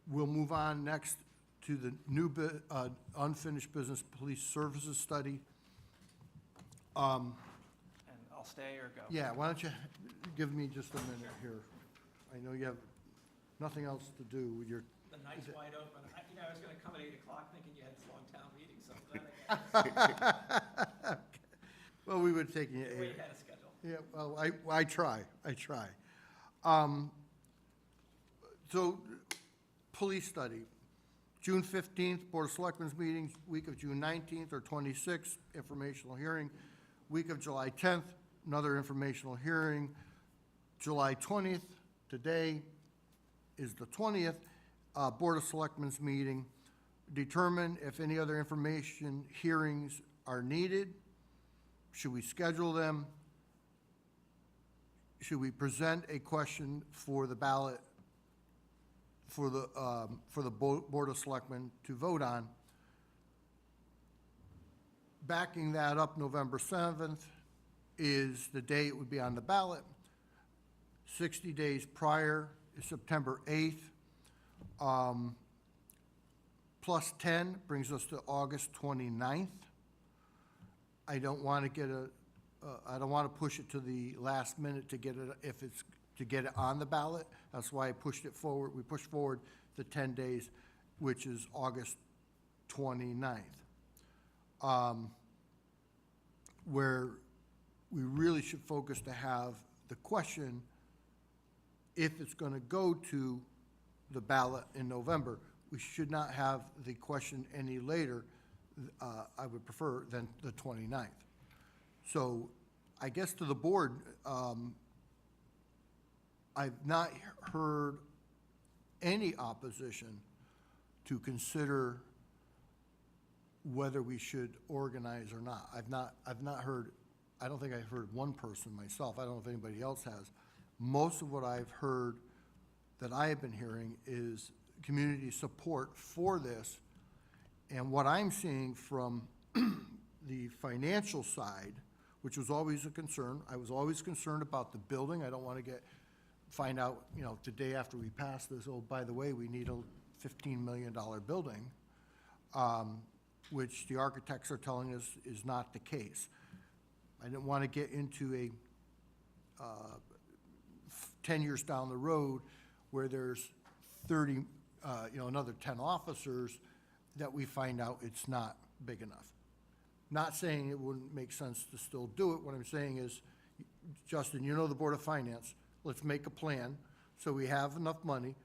we'll move on next to the new unfinished business police services study. and I'll stay or go? Yeah, why don't you give me just a minute here? I know you have nothing else to do with your, The night's wide open. I was gonna come at 8 o'clock thinking you had this long town meeting, so I'm glad I got well, we would take you. way ahead of schedule. Yeah, well, I try. So, police study, June 15th, Board of Selectmen's meetings, week of June 19th or 26th, informational hearing, week of July 10th, another informational hearing, July 20th, today is the 20th, Board of Selectmen's meeting, determine if any other information hearings are needed. Should we schedule them? Should we present a question for the ballot for the Board of Selectmen to vote on? Backing that up, November 7th is the day it would be on the ballot. 60 days prior is September 8th. Plus 10 brings us to August 29th. I don't want to get I don't want to push it to the last minute to get it, to get it on the ballot. That's why I pushed it forward. We pushed forward the 10 days, which is August 29th. Where we really should focus to have the question, if it's going to go to the ballot in November, we should not have the question any later, I would prefer, than the 29th. So I guess to the board, I've not heard any opposition to consider whether we should organize or not. I've not heard, I don't think I've heard one person myself. I don't know if anybody else has. Most of what I've heard that I have been hearing is community support for this. And what I'm seeing from the financial side, which was always a concern, I was always concerned about the building. I don't want to find out, you know, the day after we pass this, oh, by the way, we need a $15 million building, which the architects are telling us is not the case. I didn't want to get into a 10 years down the road where there's 30, another 10 officers that we find out it's not big enough. Not saying it wouldn't make sense to still do it. What I'm saying is, Justin, you know the Board of Finance, let's make a plan so we have enough money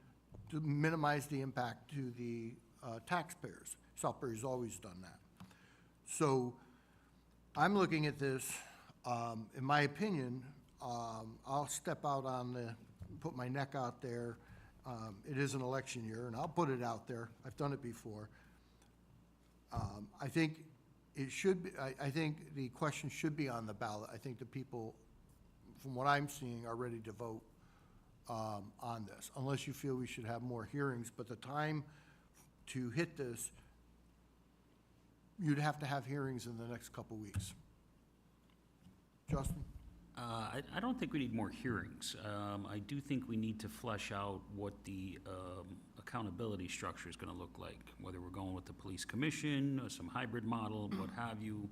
to minimize the impact to the taxpayers. Southbury's always done that. So I'm looking at this, in my opinion, I'll step out put my neck out there. It is an election year, and I'll put it out there. I've done it before. I think it should be, I think the question should be on the ballot. I think the people, from what I'm seeing, are ready to vote on this, unless you feel we should have more hearings. But the time to hit this, you'd have to have hearings in the next couple weeks. Justin? I don't think we need more hearings. I do think we need to flesh out what the accountability structure is gonna look like, whether we're going with the police commission or some hybrid model, what have you.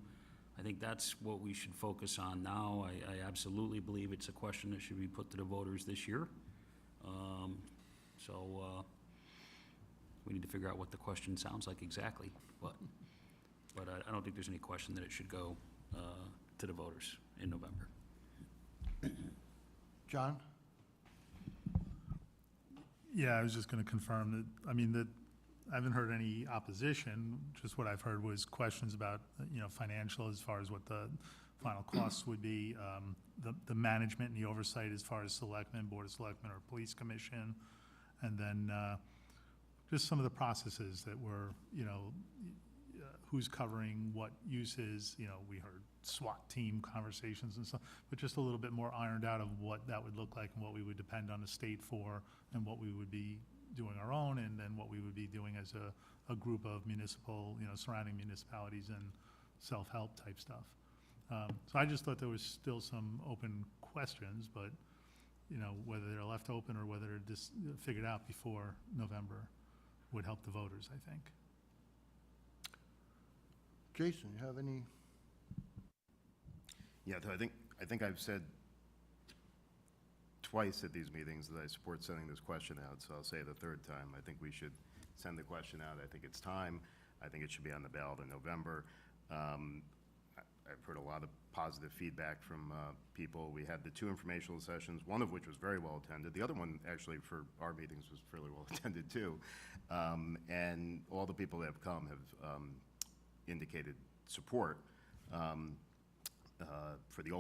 I think that's what we should focus on now. I absolutely believe it's a question that should be put to the voters this year. So we need to figure out what the question sounds like exactly, but I don't think there's any question that it should go to the voters in November. John? Yeah, I was just gonna confirm that, I mean, that, I haven't heard any opposition, just what I've heard was questions about, financial as far as what the final costs would be, the management and the oversight as far as selectmen, board of selectmen, or police commission, and then, just some of the processes that were, who's covering what uses, we heard SWAT team conversations and stuff, but just a little bit more ironed out of what that would look like and what we would depend on the state for, and what we would be doing our own, and then what we would be doing as a group of municipal, surrounding municipalities and self-help type stuff. So I just thought there was still some open questions, but, whether they're left open or whether they're just figured out before November would help the voters, I think. Jason, you have any? Yeah, I think I've said twice at these meetings that I support sending this question out, so I'll say it a third time. I think we should send the question out. I think it's time. I think it should be on the ballot in November. I've heard a lot of positive feedback from people. We had the 2 informational sessions, one of which was very well attended. The other one, actually, for our meetings was fairly well attended, too. And all the people that have come have indicated support for the,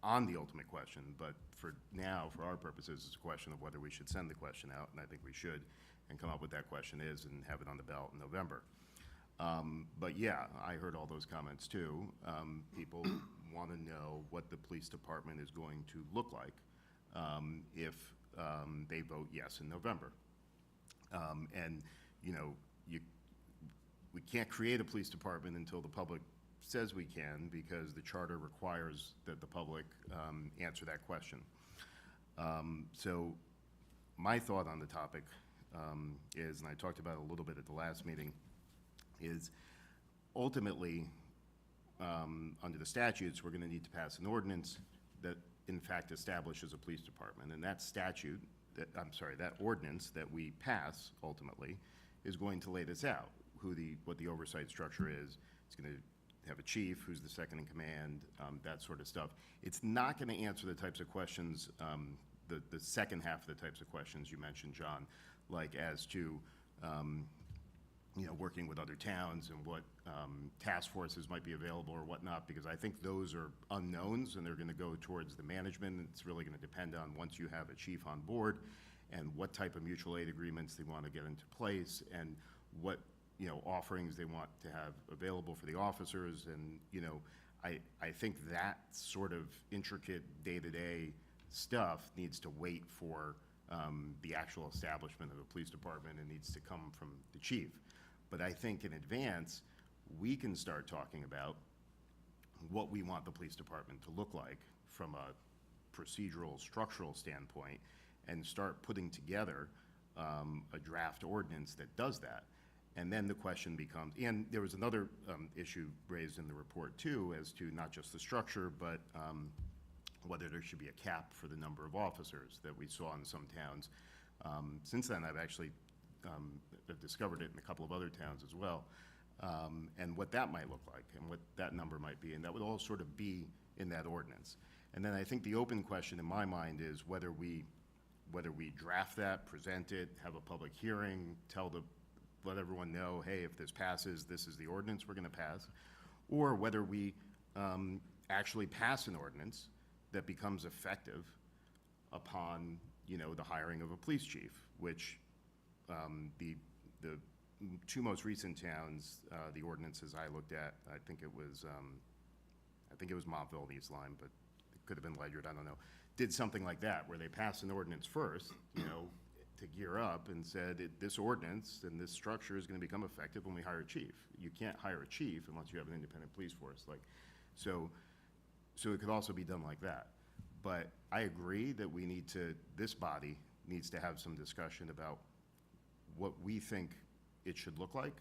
on the ultimate question, but for now, for our purposes, it's a question of whether we should send the question out, and I think we should, and come up with that question is, and have it on the ballot in November. But yeah, I heard all those comments too. People want to know what the police department is going to look like if they vote yes in November. And, we can't create a police department until the public says we can, because the charter requires that the public answer that question. So my thought on the topic is, and I talked about it a little bit at the last meeting, is ultimately, under the statutes, we're going to need to pass an ordinance that in fact establishes a police department. And that statute, that ordinance that we pass ultimately is going to lay this out, what the oversight structure is. It's going to have a chief, who's the second in command, that sort of stuff. It's not going to answer the types of questions, the second half of the types of questions you mentioned, John, like as to, working with other towns and what task forces might be available or whatnot, because I think those are unknowns and they're going to go towards the management. It's really going to depend on, once you have a chief on board, and what type of mutual aid agreements they want to get into place, and what offerings they want to have available for the officers. And, I think that sort of intricate day-to-day stuff needs to wait for the actual establishment of the police department, and needs to come from the chief. But I think in advance, we can start talking about what we want the police department to look like from a procedural, structural standpoint, and start putting together a draft ordinance that does that. And then the question becomes, and there was another issue raised in the report too, as to not just the structure, but whether there should be a cap for the number of officers that we saw in some towns. Since then, I've actually discovered it in a couple of other towns as well, and what that might look like, and what that number might be, and that would all sort of be in that ordinance. And then I think the open question in my mind is whether we draft that, present it, have a public hearing, let everyone know, hey, if this passes, this is the ordinance we're going to pass, or whether we actually pass an ordinance that becomes effective upon, the hiring of a police chief, which the 2 most recent towns, the ordinances I looked at, I think it was Montville and East Lyme, but it could have been Ledyard, I don't know, did something like that, where they passed an ordinance first, to gear up, and said, this ordinance and this structure is going to become effective when we hire a chief. You can't hire a chief unless you have an independent police force. So So it could also be done like that. But I agree that we need to, this body needs to have some discussion about what we think it should look like,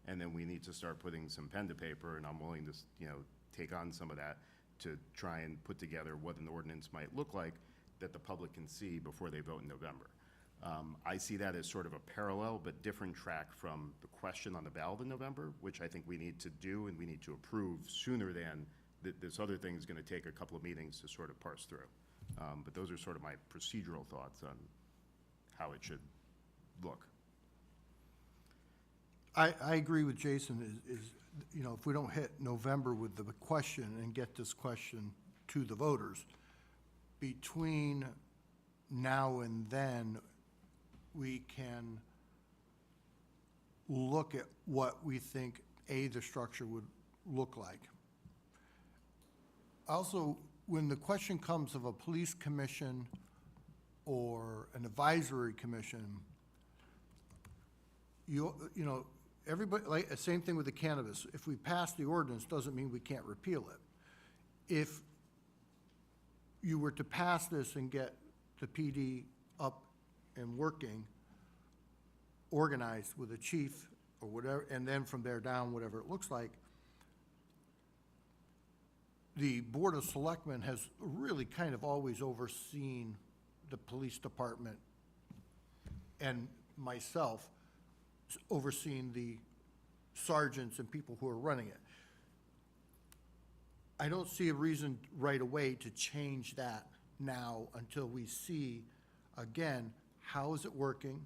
and then we need to start putting some pen to paper, and I'm willing to, take on some of that to try and put together what an ordinance might look like that the public can see before they vote in November. I see that as sort of a parallel but different track from the question on the ballot in November, which I think we need to do and we need to approve sooner than this other thing is going to take a couple of meetings to sort of parse through. But those are sort of my procedural thoughts on how it should look. I agree with Jason, if we don't hit November with the question and get this question to the voters, between now and then, we can look at what we think, the structure would look like. Also, when the question comes of a police commission or an advisory commission, everybody, like, same thing with the cannabis. If we pass the ordinance, doesn't mean we can't repeal it. If you were to pass this and get the PD up and working, organized with a chief or whatever, and then from there down, whatever it looks like, the Board of Selectmen has really kind of always overseen the police department, and myself overseeing the sergeants and people who are running it. I don't see a reason right away to change that now until we see, again, how is it working?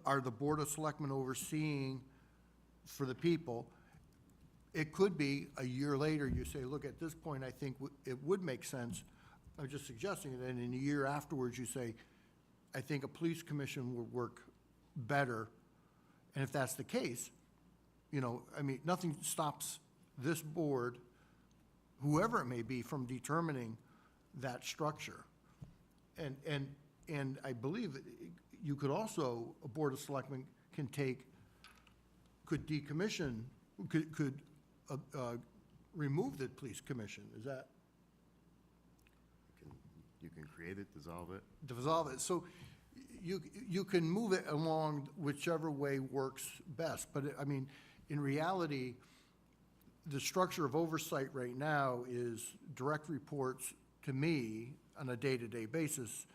Are the Board of Selectmen overseeing for the people? It could be a year later, you say, look, at this point, I think it would make sense. I'm just suggesting it, and in a year afterwards, you say, I think a police commission would work better. And if that's the case, nothing stops this board, whoever it may be, from determining that structure. And I believe you could also, a Board of Selectmen could decommission, could remove the police commission. Is that? You can create it, dissolve it. Dissolve it. So you can move it along whichever way works best. But in reality, the structure of oversight right now is direct reports to me on a day-to-day basis,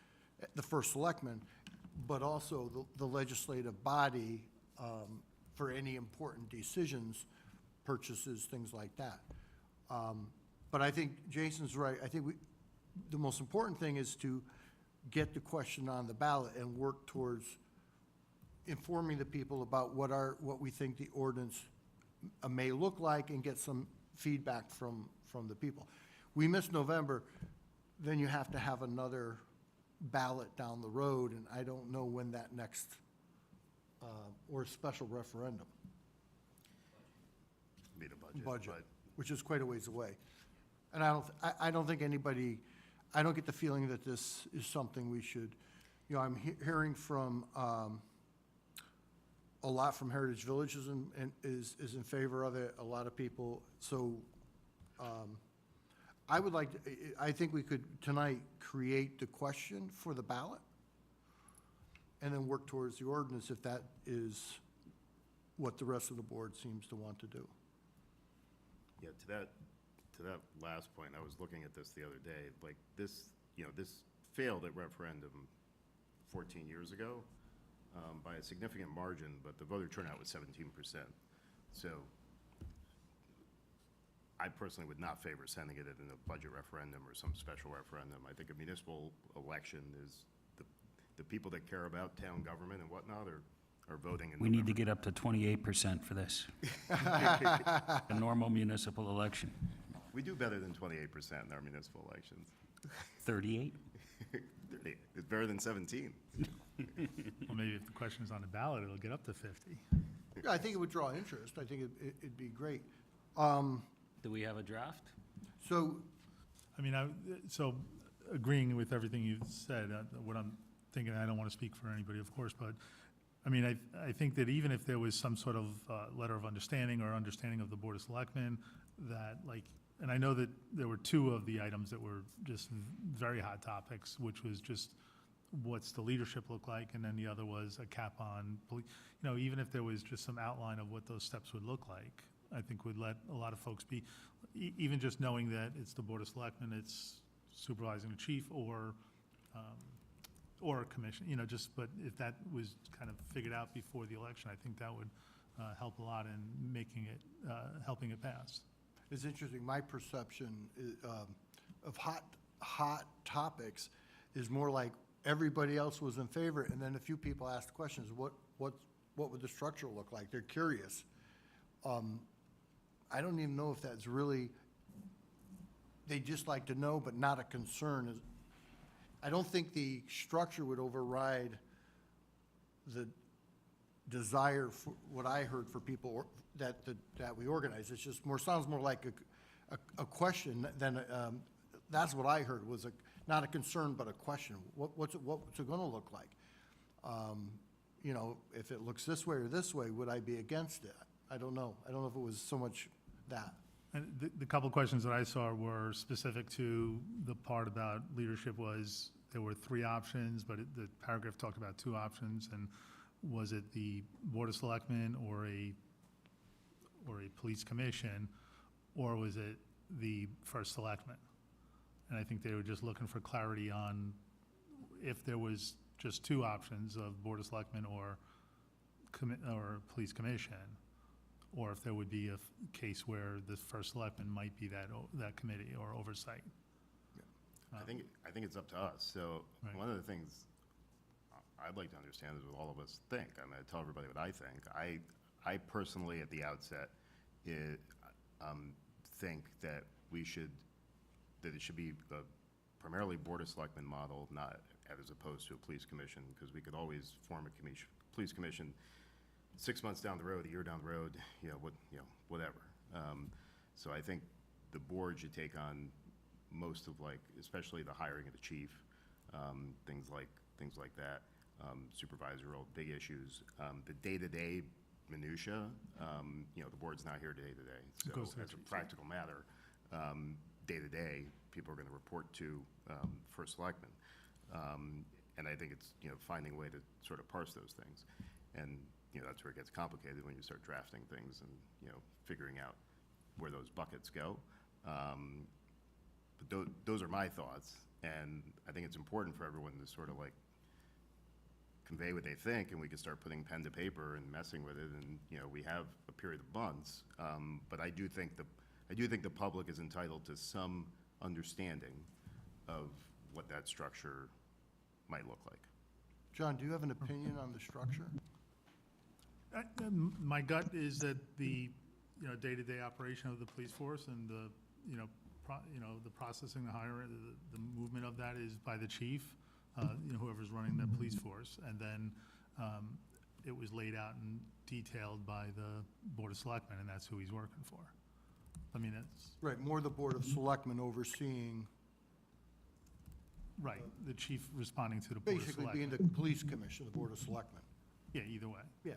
the first selectman, but also the legislative body for any important decisions, purchases, things like that. But I think Jason's right. I think the most important thing is to get the question on the ballot and work towards informing the people about what we think the ordinance may look like and get some feedback from the people. We miss November, then you have to have another ballot down the road, and I don't know when that next, or special referendum. Be the Budget, which is quite a ways away. And I don't think anybody, I don't get the feeling that this is something we should, I'm hearing from, a lot from Heritage Village is in favor of it, a lot of people. So I think we could tonight create the question for the ballot and then work towards the ordinance if that is what the rest of the board seems to want to do. Yeah, to that last point, I was looking at this the other day, like this failed at referendum 14 years ago by a significant margin, but the voter turnout was 17%. So I personally would not favor sending it in a budget referendum or some special referendum. I think a municipal election is the people that care about town government and whatnot are voting in We need to November. get up to 28% for this. A normal municipal election. We do better than 28% in our municipal elections. 38? It's better than 17. Well, maybe if the question is on the ballot, it'll get up to 50. Yeah, I think it would draw interest. I think it'd be great. Do we have a draft? So, So agreeing with everything you've said, what I'm thinking, I don't want to speak for anybody, of course, but I mean, I think that even if there was some sort of letter of understanding or understanding of the Board of Selectmen, that like, and I know that there were two of the items that were just very hot topics, which was just what's the leadership look like, and then the other was a cap on, even if there was just some outline of what those steps would look like, I think would let a lot of folks be, even just knowing that it's the Board of Selectmen, it's supervising the chief or a commission, but if that was kind of figured out before the election, I think that would help a lot in making it, helping it pass. It's interesting, my perception of hot topics is more like everybody else was in favor, and then a few people asked questions, what would the structure look like? They're curious. I don't even know if that's really, they just like to know, but not a concern. I don't think the structure would override the desire for, what I heard for people that we organize. It's just sounds more like a question than, that's what I heard, was not a concern, but a question. What's it gonna look like? If it looks this way or this way, would I be against it? I don't know. I don't know if it was so much that. And the couple of questions that I saw were specific to the part about leadership was, there were three options, but the paragraph talked about two options, and was it the Board of Selectmen or a police commission, or was it the first selectman? And I think they were just looking for clarity on if there was just two options of Board of Selectmen or police commission, or if there would be a case where the first selectman might be that committee or oversight. I think it's up to us. So Right. one of the things I'd like to understand is what all of us think. I'm going to tell everybody what I think. I personally, at the outset, think that it should be a primarily Board of Selectmen model, not as opposed to a police commission, because we could always form a police commission 6 months down the road, a year down the road, whatever. So I think the board should take on most of, especially the hiring of the chief, things like that, supervisory big issues, the day-to-day minutia. The board's not here day-to-day, It goes so to the as a chief. practical matter, day-to-day, people are going to report to first selectman. And I think it's, finding a way to sort of parse those things. And, that's where it gets complicated when you start drafting things and, figuring out where those buckets go. But those are my thoughts, and I think it's important for everyone to sort of convey what they think, and we can start putting pen to paper and messing with it, and, we have a period of months. But I do think the public is entitled to some understanding of what that structure might look like. John, do you have an opinion on the structure? My gut is that the, day-to-day operation of the police force and the, the processing, the hiring, the movement of that is by the chief, whoever's running the police force. And then it was laid out and detailed by the Board of Selectmen, and that's who he's working for. I mean, it's, Right, more the Board of Selectmen overseeing, right, the chief responding to the Board of basically being Selectmen. the police commission, the Board of Selectmen. Yeah, either way. Yeah.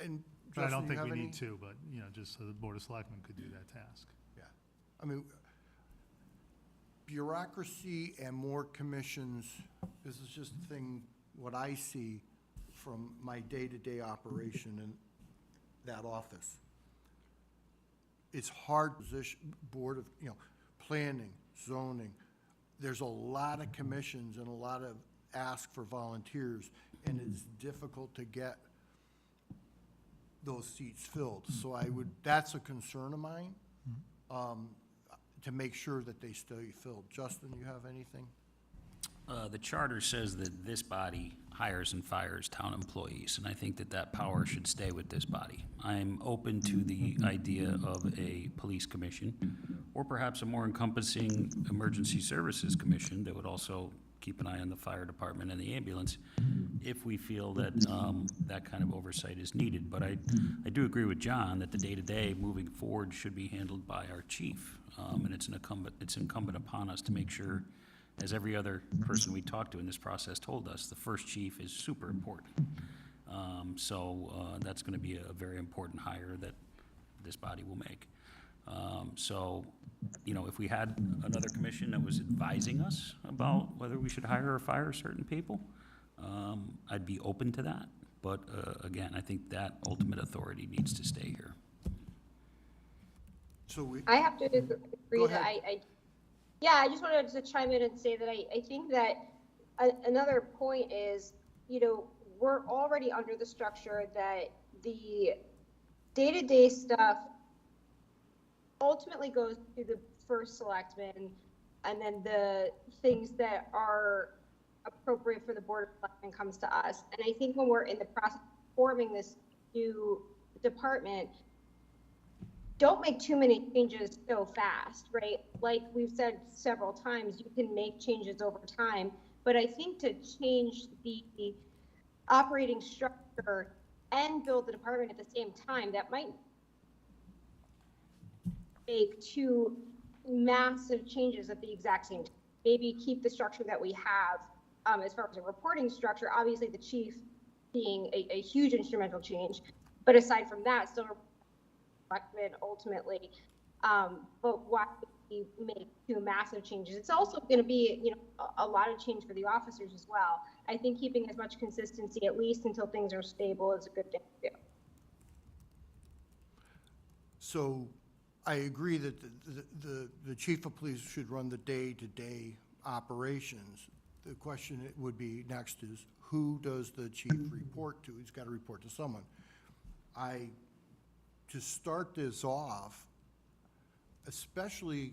And But I Justin, don't you think have we any? need two, but, just so the Board of Selectmen could do that task. Yeah. I mean, bureaucracy and more commissions, this is just the thing, what I see from my day-to-day operation in that office. It's hard position, Board of, planning, zoning. There's a lot of commissions and a lot of ask for volunteers, and it's difficult to get those seats filled. So that's a concern of mine, to make sure that they stay filled. Justin, you have anything? The charter says that this body hires and fires town employees, and I think that power should stay with this body. I'm open to the idea of a police commission, or perhaps a more encompassing emergency services commission that would also keep an eye on the fire department and the ambulance, if we feel that that kind of oversight is needed. But I do agree with John that the day-to-day moving forward should be handled by our chief, and it's incumbent upon us to make sure, as every other person we talked to in this process told us, the first chief is super important. So that's going to be a very important hire that this body will make. So, you know, if we had another commission that was advising us about whether we should hire or fire certain people, I'd be open to that. But again, I think that ultimate authority needs to stay here. So we, I have to agree Go that ahead. yeah, I just wanted to chime in and say that I think that another point is, you know, we're already under the structure that the day-to-day stuff ultimately goes to the first selectman, and then the things that are appropriate for the board of selectmen comes to us. And I think when we're in the process of forming this new department, don't make too many changes so fast, right? Like we've said several times, you can make changes over time, but I think to change the operating structure and build the department at the same time, that might make two massive changes at the exact same time. Maybe keep the structure that we have as far as a reporting structure, obviously the chief being a huge instrumental change, but aside from that, still selectmen ultimately. But why would we make two massive changes? It's also going to be, you know, a lot of change for the officers as well. I think keeping as much consistency, at least until things are stable, is a good thing to do. so I agree that the chief of police should run the day-to-day operations. The question it would be next is, who does the chief report to? He's got to report to someone. To start this off, especially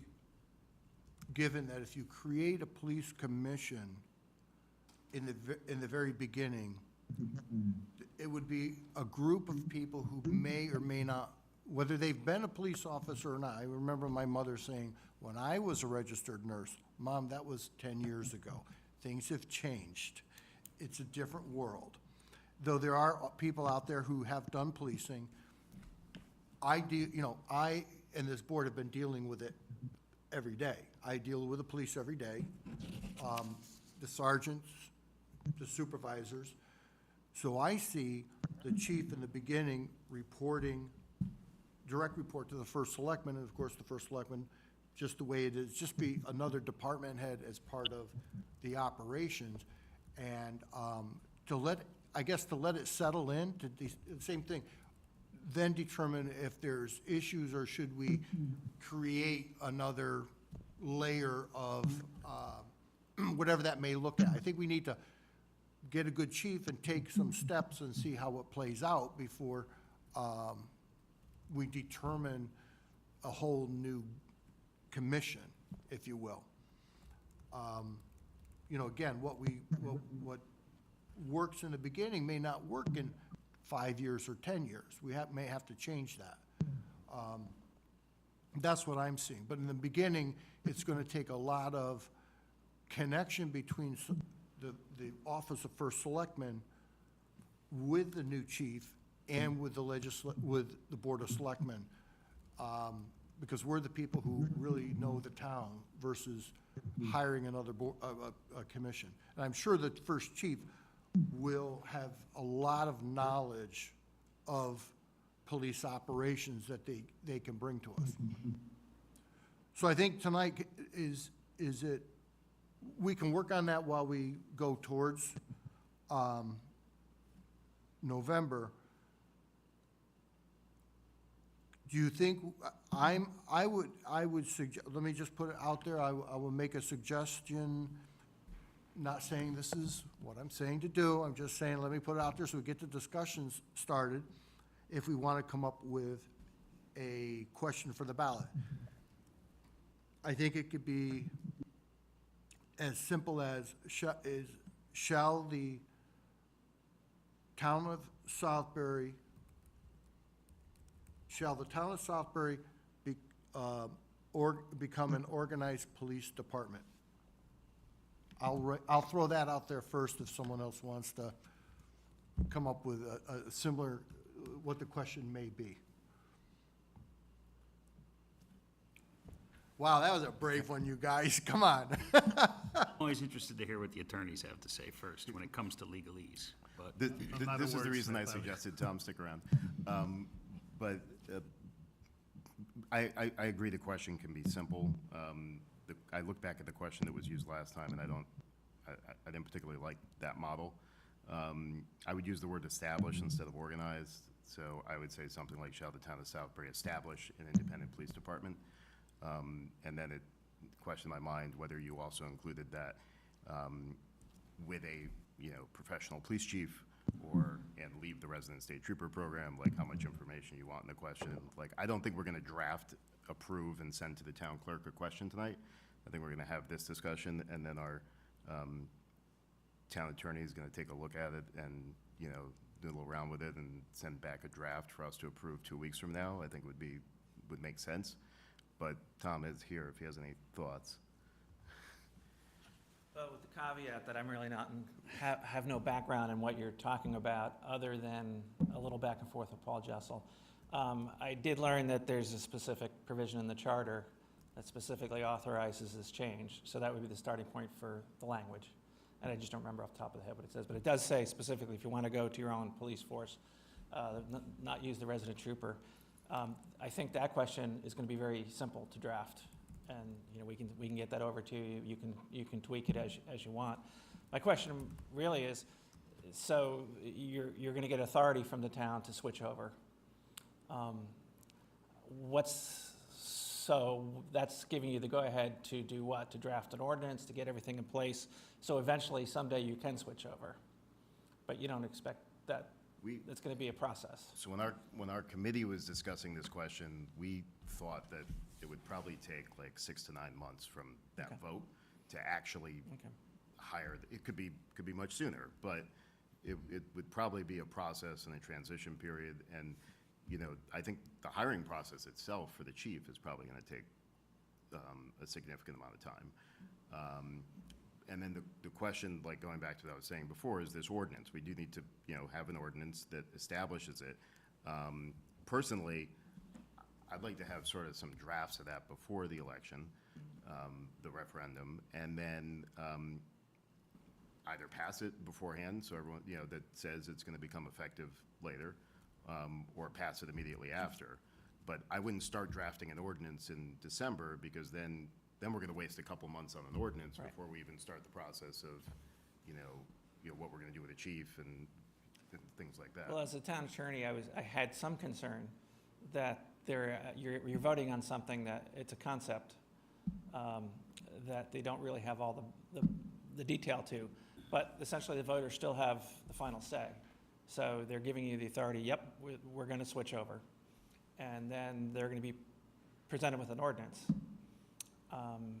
given that if you create a police commission in the very beginning, it would be a group of people who may or may not, whether they've been a police officer or not. I remember my mother saying, when I was a registered nurse, Mom, that was 10 years ago. Things have changed. It's a different world. Though there are people out there who have done policing, I and this board have been dealing with it every day. I deal with the police every day, the sergeants, the supervisors. So I see the chief in the beginning reporting, direct report to the first selectman, and of course, the first selectman, just the way it is, just be another department head as part of the operations. And to let it settle in, the same thing, then determine if there's issues or should we create another layer of whatever that may look like. I think we need to get a good chief and take some steps and see how it plays out before we determine a whole new commission, if you will. You know, again, what works in the beginning may not work in 5 years or 10 years. We may have to change that. That's what I'm seeing. But in the beginning, it's going to take a lot of connection between the Office of First Selectman with the new chief and with with the Board of Selectmen, because we're the people who really know the town versus hiring another a commission. And I'm sure that the first chief will have a lot of knowledge of police operations that they can bring to us. So I think tonight is it, we can work on that while we go towards November. Do you think, I would suggest, let me just put it out there, I will make a suggestion, not saying this is what I'm saying to do, I'm just saying, let me put it out there so we get the discussions started, if we want to come up with a question for the ballot. I think it could be as simple as, shall the town of Southbury become an organized police department? I'll throw that out there first if someone else wants to come up with a similar, what the question may be. Wow, that was a brave one, you guys. Come on. I'm always interested to hear what the attorneys have to say first when it comes to legalese, but. not a This is the reason I wordsmith, suggested Tom stick around. But I agree the question can be simple. I look back at the question that was used last time, and I didn't particularly like that model. I would use the word establish instead of organized, so I would say something like, shall the town of Southbury establish an independent police department? And then it questioned my mind whether you also included that with a, professional police chief, and leave the resident state trooper program, like how much information you want in the question. Like, I don't think we're gonna draft, approve, and send to the town clerk a question tonight. I think we're gonna have this discussion, and then our town attorney is gonna take a look at it and, do a little round with it and send back a draft for us to approve 2 weeks from now. I think would make sense. But Tom is here if he has any thoughts. Well, with the caveat that I'm really not, have no background in what you're talking about, other than a little back and forth with Paul Jessel. I did learn that there's a specific provision in the charter that specifically authorizes this change, so that would be the starting point for the language. And I just don't remember off the top of the head what it says, but it does say specifically, if you want to go to your own police force, not use the resident trooper. I think that question is going to be very simple to draft, and we can get that over to you. You can tweak it as you want. My question really is, so you're going to get authority from the town to switch over. So that's giving you the go-ahead to do what? To draft an ordinance, to get everything in place, so eventually someday you can switch over. But you don't expect that. It's going to be a process. So when our committee was discussing this question, we thought that it would probably take like 6 to 9 months from that Okay. vote to actually Okay. hire. It could be much sooner, but it would probably be a process and a transition period. And, I think the hiring process itself for the chief is probably going to take a significant amount of time. And then the question, like going back to what I was saying before, is this ordinance. We do need to, have an ordinance that establishes it. Personally, I'd like to have sort of some drafts of that before the election, the referendum, and then either pass it beforehand, so everyone, that says it's going to become effective later, or pass it immediately after. But I wouldn't start drafting an ordinance in December, because then we're going to waste a couple months on an ordinance Right. before we even start the process of, what we're going to do with the chief and things like that. Well, as a town attorney, I had some concern that you're voting on something that it's a concept that they don't really have all the detail to. But essentially, the voters still have the final say. So they're giving you the authority, yep, we're going to switch over. And then they're going to be presented with an ordinance. And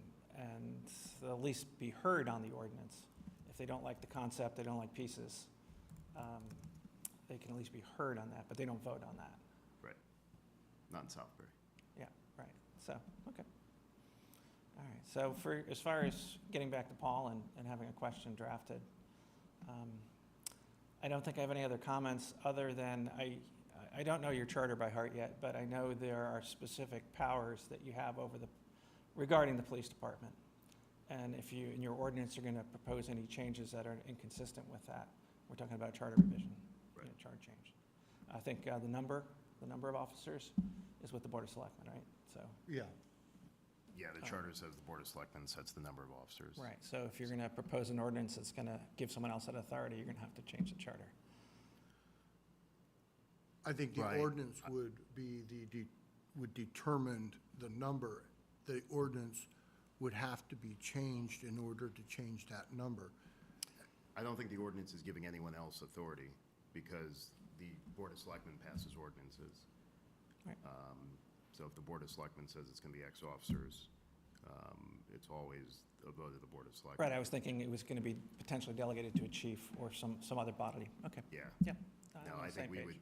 they'll at least be heard on the ordinance. If they don't like the concept, they don't like pieces, they can at least be heard on that, but they don't vote on that. Right. Not in Southbury. Yeah, right, so, okay. All right, so as far as getting back to Paul and having a question drafted, I don't think I have any other comments other than I don't know your charter by heart yet, but I know there are specific powers that you have regarding the police department. And if you, in your ordinance, are going to propose any changes that are inconsistent with that, we're talking about charter revision, charter change. I think the number of officers is with the Board of Selectmen, right? So. Yeah. Yeah, the charter says the Board of Selectmen sets the number of officers. Right, so if you're going to propose an ordinance that's going to give someone else that authority, you're going to have to change the charter. I think the Right. ordinance would be would determine the number. The ordinance would have to be changed in order to change that number. I don't think the ordinance is giving anyone else authority, because the Board of Selectmen passes ordinances. Right. So if the Board of Selectmen says it's going to be X officers, it's always a vote of the Board of Selectmen. Right, I was thinking it was going to be potentially delegated to a chief or some other body. Okay, Yeah. yep. No, on the I think same we page. would,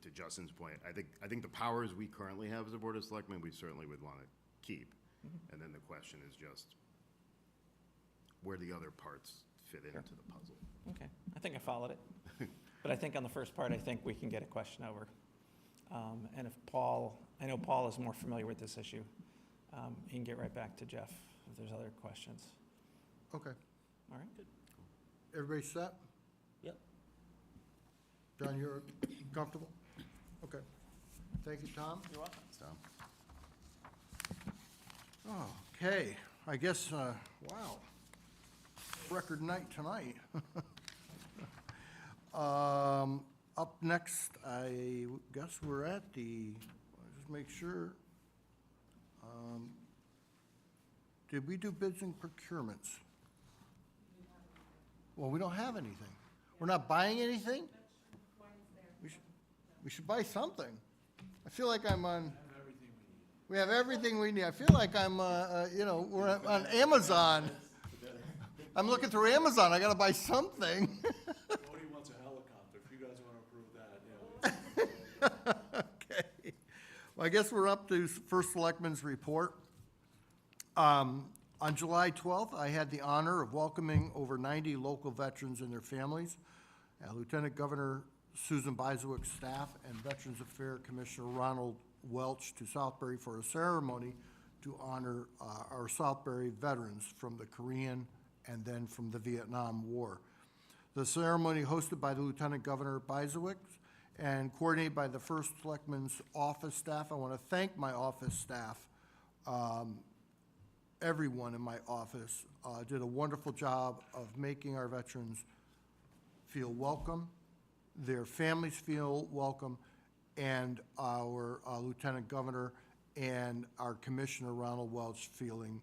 to Justin's point, I think the powers we currently have as a Board of Selectmen, we certainly would want to keep. Mm-hmm. And then the question is just where the other parts fit Sure. into the puzzle. Okay, I think I followed it. But I think on the first part, I think we can get a question over. And if Paul, I know Paul is more familiar with this issue. he can get right back to Jeff if there's other questions. Okay. All right? Everybody set? Yep. John, you're comfortable? Okay. Thank you, Tom. You're welcome. So, Okay, I guess, wow, record night tonight. Up next, I guess we're at the, let's just make sure. Did we do bids and procurements? Well, we don't have anything. We're not buying anything? We should buy something. I feel like I'm on. We have everything we need. I feel like I'm, we're on Amazon. I'm looking through Amazon. I gotta buy something. Nobody wants a helicopter, if you guys want to approve that, yeah. Okay. Well, I guess we're up to First Selectman's report. On July 12th, I had the honor of welcoming over 90 local veterans and their families, Lieutenant Governor Susan Byzowick's staff, and Veterans Affairs Commissioner Ronald Welch to Southbury for a ceremony to honor our Southbury veterans from the Korean and then from the Vietnam War. The ceremony hosted by the Lieutenant Governor Byzowick and coordinated by the First Selectman's office staff. I want to thank my office staff. Everyone in my office did a wonderful job of making our veterans feel welcome, their families feel welcome, and our Lieutenant Governor and our Commissioner Ronald Welch feeling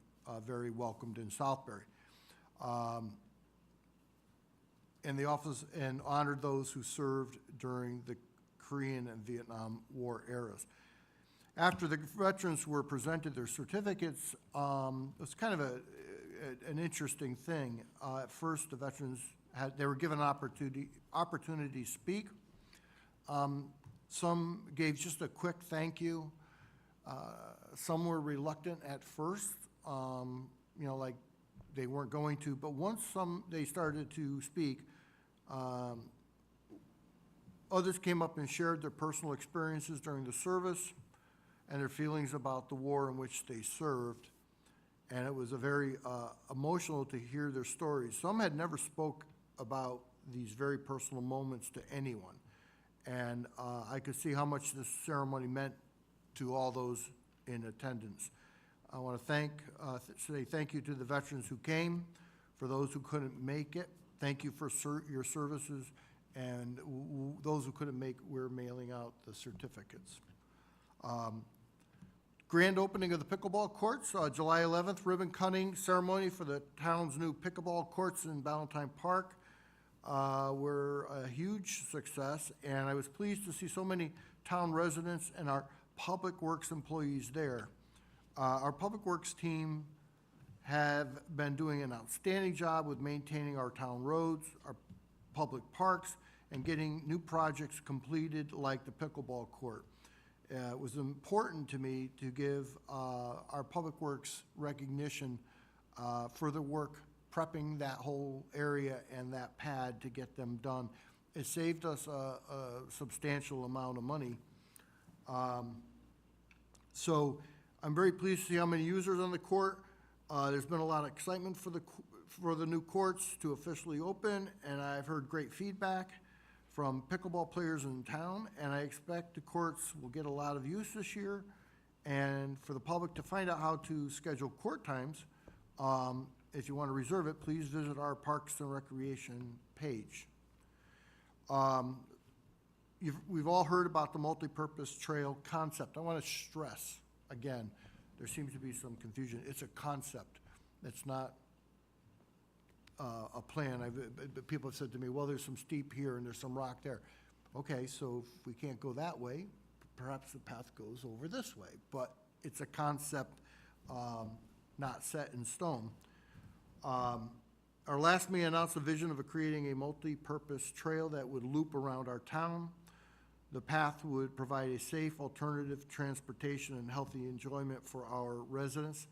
very welcomed in Southbury. And the office and honored those who served during the Korean and Vietnam War eras. After the veterans were presented their certificates, it was kind of an interesting thing. At first, the veterans they were given an opportunity to speak. Some gave just a quick thank you. Some were reluctant at first, like they weren't going to, but once they started to speak, others came up and shared their personal experiences during the service and their feelings about the war in which they served. And it was a very emotional to hear their stories. Some had never spoke about these very personal moments to anyone. And I could see how much this ceremony meant to all those in attendance. I want to say thank you to the veterans who came. For those who couldn't make it, thank you for your services. And those who couldn't make, we're mailing out the certificates. Grand opening of the pickleball courts, July 11th, ribbon cutting ceremony for the town's new pickleball courts in Ballantyne Park were a huge success, and I was pleased to see so many town residents and our Public Works employees there. Our Public Works team have been doing an outstanding job with maintaining our town roads, our public parks, and getting new projects completed like the pickleball court. It was important to me to give our Public Works recognition for the work prepping that whole area and that pad to get them done. It saved us a substantial amount of money. So I'm very pleased to see how many users on the court. There's been a lot of excitement for the new courts to officially open, and I've heard great feedback from pickleball players in town, and I expect the courts will get a lot of use this year. And for the public to find out how to schedule court times, if you want to reserve it, please visit our Parks and Recreation page. We've all heard about the multipurpose trail concept. I want to stress, again, there seems to be some confusion. It's a concept. It's not a plan. People have said to me, well, there's some steep here and there's some rock there. Okay, so if we can't go that way, perhaps the path goes over this way. But it's a concept not set in stone. Our last meeting announced a vision of creating a multi-purpose trail that would loop around our town. The path would provide a safe alternative transportation and healthy enjoyment for our residents.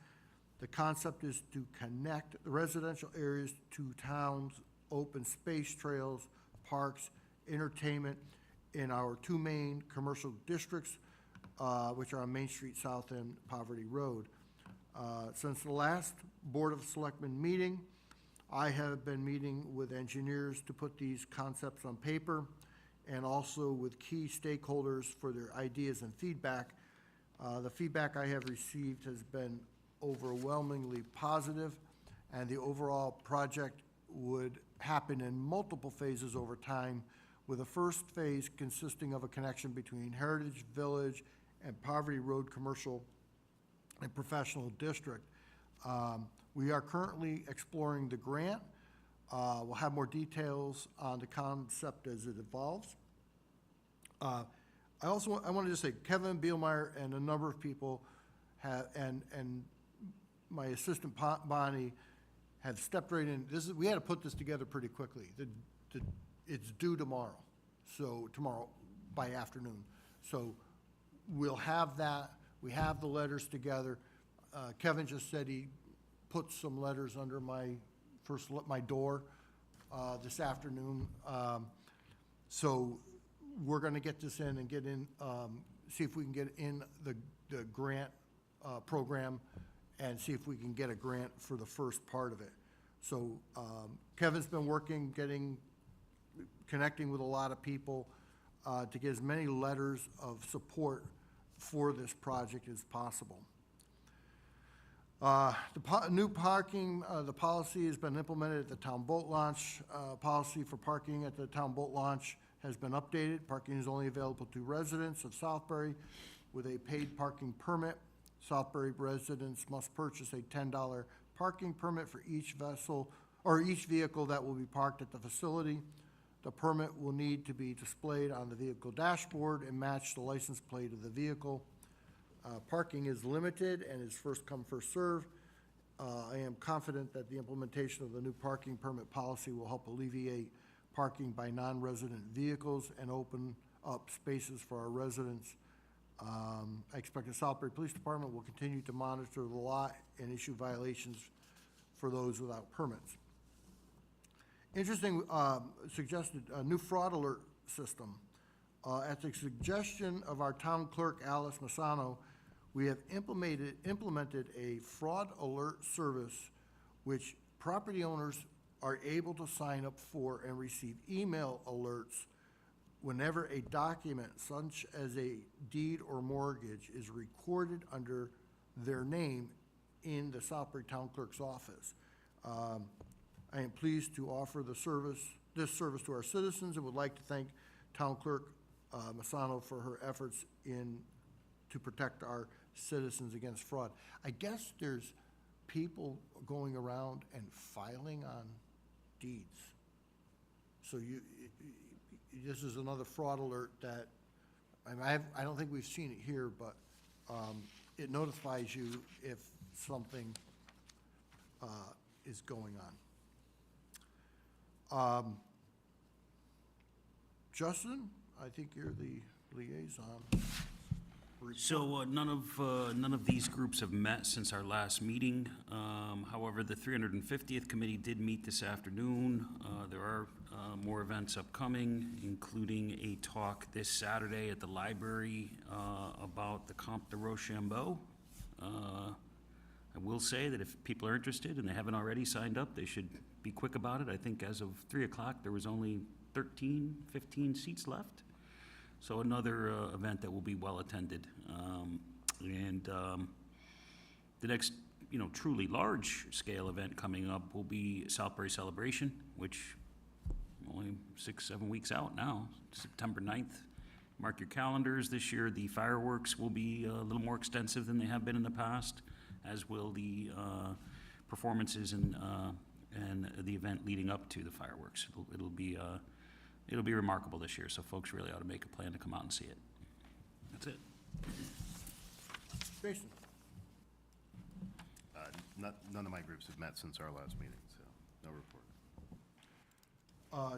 The concept is to connect the residential areas to towns, open space trails, parks, entertainment in our two main commercial districts, which are on Main Street South and Poverty Road. Since the last Board of Selectmen meeting, I have been meeting with engineers to put these concepts on paper and also with key stakeholders for their ideas and feedback. The feedback I have received has been overwhelmingly positive, and the overall project would happen in multiple phases over time, with the first phase consisting of a connection between Heritage Village and Poverty Road Commercial and Professional District. We are currently exploring the grant. We'll have more details on the concept as it evolves. I wanted to say, Kevin Bielmeyer and a number of people have, and my assistant Bonnie have stepped right in. We had to put this together pretty quickly. It's due tomorrow, so tomorrow by afternoon. So we'll have that. We have the letters together. Kevin just said he put some letters under my door this afternoon. So we're gonna get this in and get in, see if we can get in the grant program and see if we can get a grant for the first part of it. So Kevin's been working, connecting with a lot of people to get as many letters of support for this project as possible. New parking, the policy has been implemented at the town boat launch. Policy for parking at the town boat launch has been updated. Parking is only available to residents of Southbury with a paid parking permit. Southbury residents must purchase a $10 parking permit for each vessel or each vehicle that will be parked at the facility. The permit will need to be displayed on the vehicle dashboard and match the license plate of the vehicle. Parking is limited and is first come, first served. I am confident that the implementation of the new parking permit policy will help alleviate parking by non-resident vehicles and open up spaces for our residents. I expect the Southbury Police Department will continue to monitor the lot and issue violations for those without permits. Interesting, suggested a new fraud alert system. At the suggestion of our town clerk, Alice Massano, we have implemented a fraud alert service which property owners are able to sign up for and receive email alerts whenever a document such as a deed or mortgage is recorded under their name in the Southbury Town Clerk's office. I am pleased to offer this service to our citizens and would like to thank Town Clerk Massano for her efforts to protect our citizens against fraud. I guess there's people going around and filing on deeds. So this is another fraud alert that, I don't think we've seen it here, but it notifies you if something is going on. Justin, I think you're the liaison. So none of these groups have met since our last meeting. However, the 350th committee did meet this afternoon. There are more events upcoming, including a talk this Saturday at the library about the Comte de Rochambeau. I will say that if people are interested and they haven't already signed up, they should be quick about it. I think as of 3 o'clock, there was only 13, 15 seats left. So another event that will be well attended. The next, truly large scale event coming up will be Southbury Celebration, which only 6-7 weeks out now, September 9th. Mark your calendars. This year, the fireworks will be a little more extensive than they have been in the past, as will the performances and the event leading up to the fireworks. It'll be remarkable this year, so folks really ought to make a plan to come out and see it. That's it. Jason? None of my groups have met since our last meeting, so no report.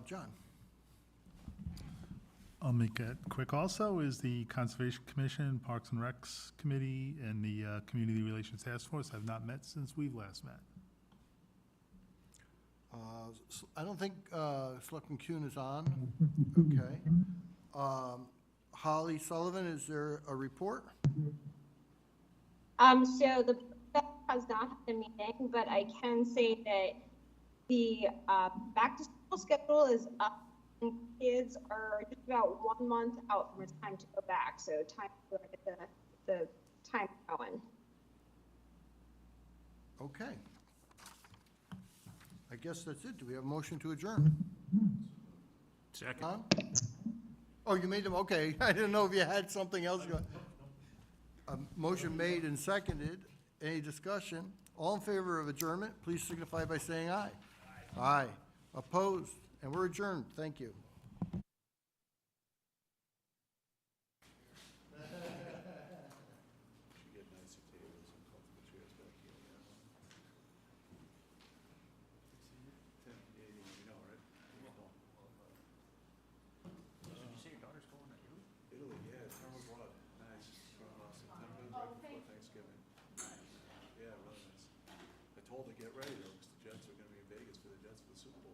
John? I'll make it quick also, is the Conservation Commission, Parks and Recs Committee, and the Community Relations Task Force have not met since we've last met. I don't think Selectman Kuhn is on. Okay. Holly Sullivan, is there a report? So the has not had a meeting, but I can say that the back-to-school schedule is up, and kids are just about 1 month out from it's time to go back, so time to get the time going. Okay. I guess that's it. Do we have a motion to adjourn? Second. Huh? Oh, you made them, okay. I didn't know if you had something else. A motion made and seconded. Any discussion? All in favor of adjournment, please signify by saying aye. Aye. Opposed? And we're adjourned. Thank you. Should get nicer tables and comfortable chairs back here. Tim, yeah, you know, right? Did you say your daughter's going to Italy? Italy, yeah, it's almost what, nice, from September, right before Thanksgiving. Yeah, really nice. I told her, get ready though, because the Jets are gonna be in Vegas for the Jets for the Super Bowl